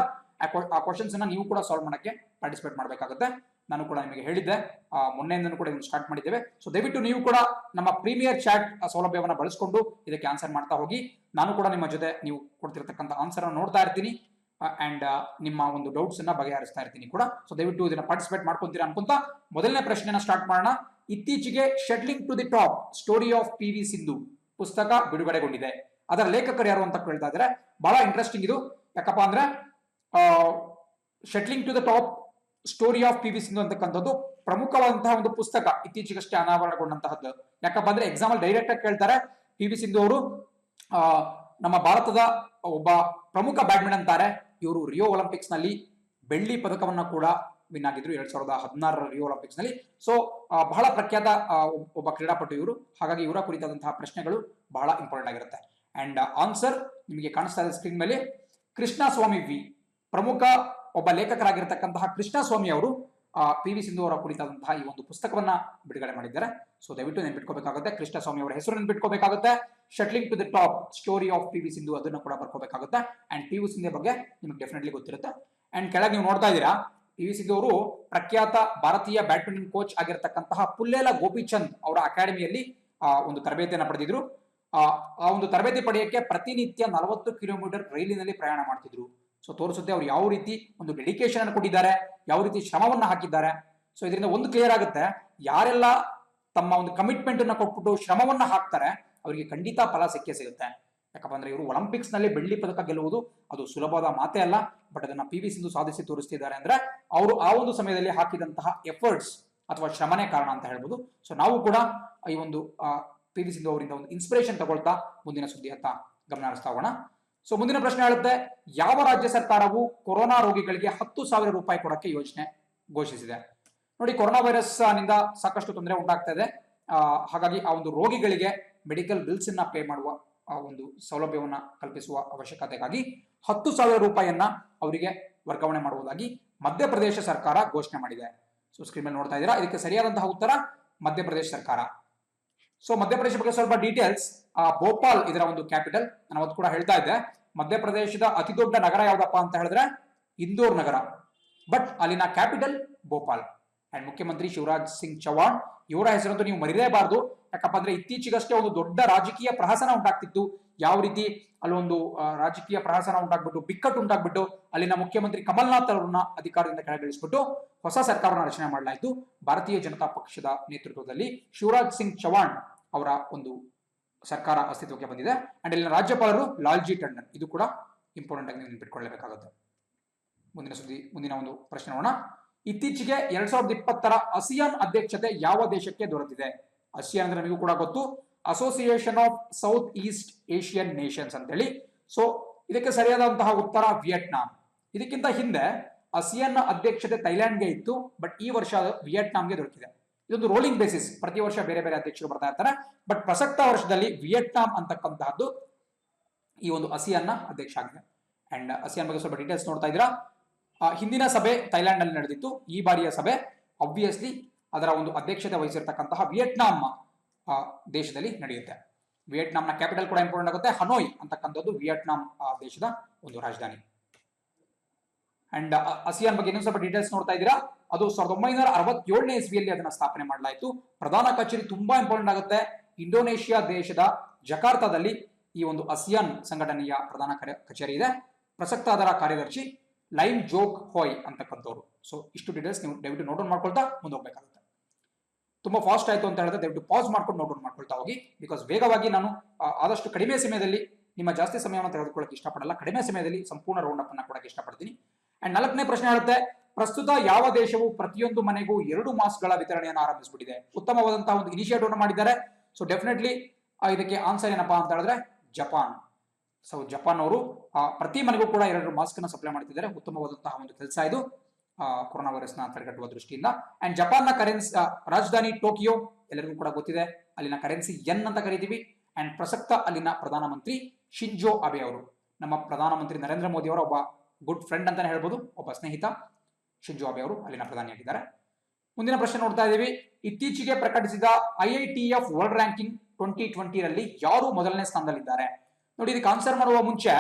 ಆ ಕ್ವಶನ್ಸ್ ಅನ್ನ ನೀವು ಕೂಡ ಸಾಲ್ವ್ ಮಾಡಕ್ಕೆ ಪಾರ್ಟಿಸಿಪೇಟ್ ಮಾಡಬೇಕಾಗುತ್ತೆ. ನಾನು ಕೂಡ ನಿಮಗೆ ಹೇಳಿದ್ದೆ, ಮೊನ್ನೆಯಿಂದನೂ ಕೂಡ ಇದನ್ನು ಸ್ಟಾರ್ಟ್ ಮಾಡಿದ್ದೇವೆ. ಸೊ ದಯವಿಟ್ಟು ನೀವು ಕೂಡ ನಮ್ಮ ಪ್ರೀಮಿಯರ್ ಚಾಟ್ ಸೌಲಭ್ಯವನ್ನು ಬಳಸಿಕೊಂಡು ಇದಕ್ಕೆ ಆನ್ಸರ್ ಮಾಡ್ತಾ ಹೋಗಿ. ನಾನು ಕೂಡ ನಿಮ್ಮ ಜೊತೆ ನೀವು ಕೊಡ್ತಿರ್ತಕ್ಕಂಥ ಆನ್ಸರ್ ಅನ್ನು ನೋಡ್ತಾ ಇರ್ತೀನಿ ಅಂಡ್ ನಿಮ್ಮ ಒಂದು ಡೌಟ್ಸ್ ಅನ್ನ ಬಗೆಹರಿಸ್ತಾ ಇರ್ತೀನಿ ಕೂಡ. ಸೊ ದಯವಿಟ್ಟು ಇದನ್ನ ಪಾರ್ಟಿಸಿಪೇಟ್ ಮಾಡ್ಕೊಂತೀರಾ ಅನ್ಕೊಂತ ಮೊದಲನೇ ಪ್ರಶ್ನೆನ ಸ್ಟಾರ್ಟ್ ಮಾಡೋಣ. ಇತ್ತೀಚೆಗೆ shuttling to the top story of PV Sindhu ಪುಸ್ತಕ ಬಿಡುಗಡೆಗೊಂಡಿದೆ. ಅದರ ಲೇಖಕರು ಯಾರು ಅಂತ ಕೇಳ್ತಾ ಇದ್ದಾರೆ. ಬಹಳ ಇಂಟ್ರೆಸ್ಟಿಂಗ್ ಇದು. ಯಾಕಪ್ಪ ಅಂದ್ರೆ shuttling to the top story of PV Sindhu ಅಂತಕ್ಕಂಥದ್ದು ಪ್ರಮುಖವಾದಂತಹ ಒಂದು ಪುಸ್ತಕ ಇತ್ತೀಚೆಗಷ್ಟೇ ಅನಾವರಣಗೊಂಡಂತಹದ್ದು. ಯಾಕಪ್ಪ ಅಂದ್ರೆ ಎಕ್ಸಾಮ್ ಅಲ್ಲಿ ಡೈರೆಕ್ಟ್ ಆಗಿ ಕೇಳ್ತಾರೆ. PV ಸಿಂಧು ಅವರು ನಮ್ಮ ಭಾರತದ ಒಬ್ಬ ಪ್ರಮುಖ ಬ್ಯಾಡ್ಮಿಂಟನ್ ತಾರೆ. ಇವರು ರಿಯೋ ಒಲಿಂಪಿಕ್ಸ್ ನಲ್ಲಿ ಬೆಳ್ಳಿ ಪದಕವನ್ನ ಕೂಡ ವಿನ್ ಆಗಿದ್ರು 2016 ರಿಯೋ ಒಲಿಂಪಿಕ್ಸ್ ನಲ್ಲಿ. ಸೊ ಬಹಳ ಪ್ರಖ್ಯಾತ ಒಬ್ಬ ಕ್ರೀಡಾಪಟು ಇವರು. ಹಾಗಾಗಿ ಇವರ ಕುರಿತಾದಂತಹ ಪ್ರಶ್ನೆಗಳು ಬಹಳ ಇಂಪಾರ್ಟೆಂಟ್ ಆಗಿರುತ್ತೆ. ಅಂಡ್ ಆನ್ಸರ್ ನಿಮಗೆ ಕಾಣಿಸ್ತಾ ಇದೆ ಸ್ಕ್ರೀನ್ ಮೇಲೆ. ಕೃಷ್ಣಸ್ವಾಮಿ ವಿ, ಪ್ರಮುಖ ಒಬ್ಬ ಲೇಖಕರಾಗಿರ್ತಕ್ಕಂತಹ ಕೃಷ್ಣಸ್ವಾಮಿ ಅವರು PV ಸಿಂಧು ಅವರ ಕುರಿತಾದಂತಹ ಈ ಒಂದು ಪುಸ್ತಕವನ್ನ ಬಿಡುಗಡೆ ಮಾಡಿದ್ದಾರೆ. ಸೊ ದಯವಿಟ್ಟು ನೆನ್ಪಿಟ್ಕೋಬೇಕಾಗುತ್ತೆ. ಕೃಷ್ಣಸ್ವಾಮಿ ಅವರ ಹೆಸರು ನೆನ್ಪಿಟ್ಕೋಬೇಕಾಗುತ್ತೆ. Shuttling to the top story of PV Sindhu ಅದನ್ನು ಕೂಡ ಬರ್ಕೋಬೇಕಾಗುತ್ತೆ. ಅಂಡ್ PV ಸಿಂಧು ಬಗ್ಗೆ ನಿಮಗೆ ಡೆಫಿನೆಟ್ಲಿ ಗೊತ್ತಿರುತ್ತೆ. ಅಂಡ್ ಕೆಳಗೆ ನೀವು ನೋಡ್ತಾ ಇದ್ದೀರಾ, PV ಸಿಂಧು ಅವರು ಪ್ರಖ್ಯಾತ ಭಾರತೀಯ ಬ್ಯಾಡ್ಮಿಂಟನ್ ಕೋಚ್ ಆಗಿರ್ತಕ್ಕಂತಹ ಪುಲ್ಲೇಲ ಗೋಪಿಚಂದ್ ಅವರ ಅಕಾಡೆಮಿಯಲ್ಲಿ ಒಂದು ತರಬೇತಿಯನ್ನು ಪಡೆದಿದ್ರು. ಆ ಒಂದು ತರಬೇತಿ ಪಡೆಯಕ್ಕೆ ಪ್ರತಿನಿತ್ಯ 40 ಕಿಲೋಮೀಟರ್ ರೈಲಿನಲ್ಲಿ ಪ್ರಯಾಣ ಮಾಡ್ತಿದ್ರು. ಸೊ ತೋರಿಸುತ್ತೆ ಅವ್ರು ಯಾವ ರೀತಿ ಒಂದು ಡೆಡಿಕೇಶನ್ ಅನ್ನು ಕೊಟ್ಟಿದ್ದಾರೆ, ಯಾವ ರೀತಿ ಶ್ರಮವನ್ನ ಹಾಕಿದ್ದಾರೆ. ಸೊ ಇದರಿಂದ ಒಂದು ಕ್ಲಿಯರ್ ಆಗುತ್ತೆ, ಯಾರೆಲ್ಲ ತಮ್ಮ ಒಂದು ಕಮಿಟ್ಮೆಂಟ್ ಅನ್ನ ಕೊಟ್ಬಿಟ್ಟು ಶ್ರಮವನ್ನ ಹಾಕ್ತಾರೆ ಅವರಿಗೆ ಖಂಡಿತ ಫಲ ಸಿಕ್ಕೇ ಸಿಗುತ್ತೆ. ಯಾಕಪ್ಪ ಅಂದ್ರೆ ಇವರು ಒಲಿಂಪಿಕ್ಸ್ ನಲ್ಲಿ ಬೆಳ್ಳಿ ಪದಕ ಗೆಲ್ಲುವುದು ಅದು ಸುಲಭವಾದ ಮಾತೇ ಅಲ್ಲ. ಬಟ್ ಅದನ್ನ PV ಸಿಂಧು ಸಾಧಿಸಿ ತೋರಿಸ್ತಿದ್ದಾರೆ ಅಂದ್ರೆ ಅವರು ಆ ಒಂದು ಸಮಯದಲ್ಲಿ ಹಾಕಿದಂತಹ ಎಫರ್ಟ್ಸ್ ಅಥವಾ ಶ್ರಮನೇ ಕಾರಣ ಅಂತ ಹೇಳ್ಬೋದು. ಸೊ ನಾವು ಕೂಡ ಈ ಒಂದು PV ಸಿಂಧು ಅವರಿಂದ ಒಂದು ಇನ್ಸ್ಪಿರೇಷನ್ ತಗೊಳ್ತಾ ಮುಂದಿನ ಸುದ್ದಿ ಹತ್ತ ಗಮನ ಹರಿಸ್ತಾ ಹೋಗೋಣ. ಸೊ ಮುಂದಿನ ಪ್ರಶ್ನೆ ಹೇಳುತ್ತೆ, ಯಾವ ರಾಜ್ಯ ಸರ್ಕಾರವು ಕೊರೋನಾ ರೋಗಿಗಳಿಗೆ 10,000 ರೂಪಾಯಿ ಕೊಡಕ್ಕೆ ಯೋಜನೆ ಘೋಷಿಸಿದೆ? ನೋಡಿ, ಕೊರೋನಾ ವೈರಸ್ ನಿಂದ ಸಾಕಷ್ಟು ತೊಂದರೆ ಉಂಟಾಗ್ತಾ ಇದೆ. ಹಾಗಾಗಿ ಆ ಒಂದು ರೋಗಿಗಳಿಗೆ ಮೆಡಿಕಲ್ ಬಿಲ್ಸ್ ಅನ್ನ ಪೇ ಮಾಡುವ ಒಂದು ಸೌಲಭ್ಯವನ್ನ ಕಲ್ಪಿಸುವ ಅವಶ್ಯಕತೆಗಾಗಿ 10,000 ರೂಪಾಯಿಯನ್ನ ಅವರಿಗೆ ವರ್ಗಾವಣೆ ಮಾಡುವುದಾಗಿ ಮಧ್ಯಪ್ರದೇಶ ಸರ್ಕಾರ ಘೋಷಣೆ ಮಾಡಿದೆ. ಸೊ ಸ್ಕ್ರೀನ್ ಮೇಲೆ ನೋಡ್ತಾ ಇದ್ದೀರಾ, ಇದಕ್ಕೆ ಸರಿಯಾದಂತಹ ಉತ್ತರ ಮಧ್ಯಪ್ರದೇಶ ಸರ್ಕಾರ. ಸೊ ಮಧ್ಯಪ್ರದೇಶ ಬಗ್ಗೆ ಸ್ವಲ್ಪ ಡೀಟೇಲ್ಸ್. ಭೋಪಾಲ್ ಇದರ ಒಂದು ಕ್ಯಾಪಿಟಲ್. ನಾನು ಅವತ್ತು ಕೂಡ ಹೇಳ್ತಾ ಇದ್ದೆ, ಮಧ್ಯಪ್ರದೇಶದ ಅತಿ ದೊಡ್ಡ ನಗರ ಯಾವ್ದಪ್ಪ ಅಂತ ಹೇಳಿದ್ರೆ ಇಂದೋರ್ ನಗರ. ಬಟ್ ಅಲ್ಲಿನ ಕ್ಯಾಪಿಟಲ್ ಭೋಪಾಲ್. ಅಂಡ್ ಮುಖ್ಯಮಂತ್ರಿ ಶಿವರಾಜ್ ಸಿಂಗ್ ಚೌಹಾಣ್ ಇವರ ಹೆಸರಂತೂ ನೀವು ಮರಿಲೇಬಾರದು. ಯಾಕಪ್ಪ ಅಂದ್ರೆ ಇತ್ತೀಚೆಗಷ್ಟೇ ಒಂದು ದೊಡ್ಡ ರಾಜಕೀಯ ಪ್ರಹಸನ ಉಂಟಾಗ್ತಿತ್ತು. ಯಾವ ರೀತಿ ಅಲ್ಲೊಂದು ರಾಜಕೀಯ ಪ್ರಹಸನ ಉಂಟಾಗ್ಬಿಟ್ಟು ಬಿಕ್ಕಟ್ಟು ಉಂಟಾಗ್ಬಿಟ್ಟು ಅಲ್ಲಿನ ಮುಖ್ಯಮಂತ್ರಿ ಕಮಲ್ನಾಥ್ ಅವರನ್ನ ಅಧಿಕಾರದಿಂದ ಕೆಳಗಿಳಿಸ್ಬಿಟ್ಟು ಹೊಸ ಸರ್ಕಾರವನ್ನು ರಚನೆ ಮಾಡಲಾಯಿತು. ಭಾರತೀಯ ಜನತಾ ಪಕ್ಷದ ನೇತೃತ್ವದಲ್ಲಿ ಶಿವರಾಜ್ ಸಿಂಗ್ ಚೌಹಾಣ್ ಅವರ ಒಂದು ಸರ್ಕಾರ ಅಸ್ತಿತ್ವಕ್ಕೆ ಬಂದಿದೆ. ಅಂಡ್ ಇಲ್ಲಿನ ರಾಜ್ಯಪಾಲರು ಲಾಲ್ಜಿ ಟಂಡನ್. ಇದು ಕೂಡ ಇಂಪಾರ್ಟೆಂಟ್ ಆಗಿ ನೆನಪಿಟ್ಕೊಳ್ಳಬೇಕಾಗುತ್ತೆ. ಮುಂದಿನ ಒಂದು ಪ್ರಶ್ನೆ ನೋಡೋಣ. ಇತ್ತೀಚೆಗೆ 2020 ASEAN ಅಧ್ಯಕ್ಷತೆ ಯಾವ ದೇಶಕ್ಕೆ ದೊರೆತಿದೆ? ASEAN ಅಂದ್ರೆ ನಿಮಗೂ ಕೂಡ ಗೊತ್ತು, association of south East Asian Nations ಅಂತೇಳಿ. ಸೊ ಇದಕ್ಕೆ ಸರಿಯಾದಂತಹ ಉತ್ತರ ವಿಯೆಟ್ನಾಂ. ಇದಕ್ಕಿಂತ ಹಿಂದೆ ASEAN ಅಧ್ಯಕ್ಷತೆ ಥೈಲ್ಯಾಂಡ್ಗೆ ಇತ್ತು. ಬಟ್ ಈ ವರ್ಷ ವಿಯೆಟ್ನಾಂಗೆ ದೊರಕಿದೆ. ಇದೊಂದು ರೋಲಿಂಗ್ ಬೇಸಿಸ್, ಪ್ರತಿ ವರ್ಷ ಬೇರೆ ಬೇರೆ ಅಧ್ಯಕ್ಷರು ಬರ್ತಾ ಇರ್ತಾರೆ. ಬಟ್ ಪ್ರಸಕ್ತ ವರ್ಷದಲ್ಲಿ ವಿಯೆಟ್ನಾಂ ಅಂತಕ್ಕಂತಹದ್ದು ಈ ಒಂದು ASEAN ಅಧ್ಯಕ್ಷ ಆಗಿದೆ. ಅಂಡ್ ASEAN ಬಗ್ಗೆ ಸ್ವಲ್ಪ ಡೀಟೇಲ್ಸ್ ನೋಡ್ತಾ ಇದ್ದೀರಾ. ಹಿಂದಿನ ಸಭೆ ಥೈಲ್ಯಾಂಡ್ ನಲ್ಲಿ ನಡೆದಿತ್ತು. ಈ ಬಾರಿಯ ಸಭೆ ಆಬ್ವಿಯಸ್ಲಿ ಅದರ ಒಂದು ಅಧ್ಯಕ್ಷತೆ ವಹಿಸಿರ್ತಕ್ಕಂತಹ ವಿಯೆಟ್ನಾಂ ದೇಶದಲ್ಲಿ ನಡೆಯುತ್ತೆ. ವಿಯೆಟ್ನಾಂನ ಕ್ಯಾಪಿಟಲ್ ಕೂಡ ಇಂಪಾರ್ಟೆಂಟ್ ಆಗುತ್ತೆ. ಹನೋಯ್ ಅಂತಕ್ಕಂಥದ್ದು ವಿಯೆಟ್ನಾಂ ದೇಶದ ಒಂದು ರಾಜಧಾನಿ. ಅಂಡ್ ಆಸಿಯಾನ್ ಬಗ್ಗೆ ಇನ್ನೊಂದು ಸ್ವಲ್ಪ ಡೀಟೇಲ್ಸ್ ನೋಡ್ತಾ ಇದ್ದೀರಾ. ಅದು 1967ನೇ ಇಸ್ವಿಯಲ್ಲಿ ಅದನ್ನ ಸ್ಥಾಪನೆ ಮಾಡಲಾಯಿತು. ಪ್ರಧಾನ ಕಚೇರಿ ತುಂಬಾ ಇಂಪಾರ್ಟೆಂಟ್ ಆಗುತ್ತೆ. ಇಂಡೋನೇಷಿಯಾ ದೇಶದ ಜಕಾರ್ತಾದಲ್ಲಿ ಈ ಒಂದು ಆಸಿಯಾನ್ ಸಂಘಟನೆಯ ಪ್ರಧಾನ ಕಚೇರಿ ಇದೆ. ಪ್ರಸಕ್ತ ಅದರ ಕಾರ್ಯದರ್ಶಿ ಲೈಮ್ ಜೋಕ್ ಹೋಯ್ ಅಂತಕ್ಕಂಥವ್ರು. ಸೊ ಇಷ್ಟು ಡೀಟೇಲ್ಸ್ ನೀವು ದಯವಿಟ್ಟು ನೋಟ್ ಡೌನ್ ಮಾಡ್ಕೊಳ್ತಾ ಮುಂದೆ ಹೋಗ್ಬೇಕಾಗುತ್ತೆ. ತುಂಬಾ ಫಾಸ್ಟ್ ಆಯ್ತು ಅಂತ ಹೇಳಿದ್ರೆ ದಯವಿಟ್ಟು ಪಾಸ್ ಮಾಡ್ಕೊಂಡು ನೋಟ್ ಡೌನ್ ಮಾಡ್ಕೊಳ್ತಾ ಹೋಗಿ. ಬಿಕಾಸ್ ವೇಗವಾಗಿ ನಾನು ಆದಷ್ಟು ಕಡಿಮೆ ಸಮಯದಲ್ಲಿ, ನಿಮ್ಮ ಜಾಸ್ತಿ ಸಮಯವನ್ನು ತೆಗೆದುಕೊಳ್ಳಕ್ಕೆ ಇಷ್ಟಪಡಲ್ಲ, ಕಡಿಮೆ ಸಮಯದಲ್ಲಿ ಸಂಪೂರ್ಣ ರೌಂಡ್ ಅಪ್ ಅನ್ನ ಕೊಡಕ್ಕೆ ಇಷ್ಟಪಡ್ತೀನಿ. ಅಂಡ್ 4ನೇ ಪ್ರಶ್ನೆ ಹೇಳುತ್ತೆ, ಪ್ರಸ್ತುತ ಯಾವ ದೇಶವು ಪ್ರತಿಯೊಂದು ಮನೆಗೂ 2 ಮಾಸ್ಕ್ಗಳ ವಿತರಣೆಯನ್ನು ಆರಂಭಿಸಿಬಿಟ್ಟಿದೆ? ಉತ್ತಮವಾದಂತಹ ಒಂದು ಇನಿಷಿಯೇಟಿವ್ ಮಾಡಿದ್ದಾರೆ. ಸೊ ಡೆಫಿನೆಟ್ಲಿ ಇದಕ್ಕೆ ಆನ್ಸರ್ ಏನಪ್ಪಾ ಅಂತ ಹೇಳಿದ್ರೆ ಜಪಾನ್. ಸೊ ಜಪಾನ್ ಅವರು ಪ್ರತಿ ಮನೆಗೂ ಕೂಡ 2 ಮಾಸ್ಕ್ ಅನ್ನು ಸಪ್ಲೈ ಮಾಡ್ತಿದ್ದಾರೆ. ಉತ್ತಮವಾದಂತಹ ಒಂದು ಕೆಲಸ ಇದು ಕೊರೋನಾ ವೈರಸ್ ನ ತಡೆಗಟ್ಟುವ ದೃಷ್ಟಿಯಿಂದ. ಅಂಡ್ ಜಪಾನ್ ನ ಕರೆನ್ಸಿ ರಾಜಧಾನಿ ಟೋಕಿಯೋ ಎಲ್ಲರಿಗೂ ಕೂಡ ಗೊತ್ತಿದೆ. ಅಲ್ಲಿನ ಕರೆನ್ಸಿ ಯೆನ್ ಅಂತ ಕರಿತೀವಿ. ಅಂಡ್ ಪ್ರಸಕ್ತ ಅಲ್ಲಿನ ಪ್ರಧಾನಮಂತ್ರಿ ಶಿಂಜೋ ಅಬೆ ಅವರು, ನಮ್ಮ ಪ್ರಧಾನಮಂತ್ರಿ ನರೇಂದ್ರ ಮೋದಿ ಅವರ ಒಬ್ಬ ಗುಡ್ ಫ್ರೆಂಡ್ ಅಂತಾನೆ ಹೇಳ್ಬೋದು, ಒಬ್ಬ ಸ್ನೇಹಿತ ಶಿಂಜೋ ಅಬೆ ಅವರು ಅಲ್ಲಿನ ಪ್ರಧಾನಿಯಾಗಿದ್ದಾರೆ. ಮುಂದಿನ ಪ್ರಶ್ನೆ ನೋಡ್ತಾ ಇದ್ದೀವಿ. ಇತ್ತೀಚೆಗೆ ಪ್ರಕಟಿಸಿದ IITF ವರ್ಲ್ಡ್ ರ್ಯಾಂಕಿಂಗ್ 2020 ರಲ್ಲಿ ಯಾರು ಮೊದಲನೇ ಸ್ಥಾನದಲ್ಲಿದ್ದಾರೆ? ನೋಡಿ, ಇದಕ್ಕೆ ಆನ್ಸರ್ ಮಾಡುವ ಮುಂಚೆ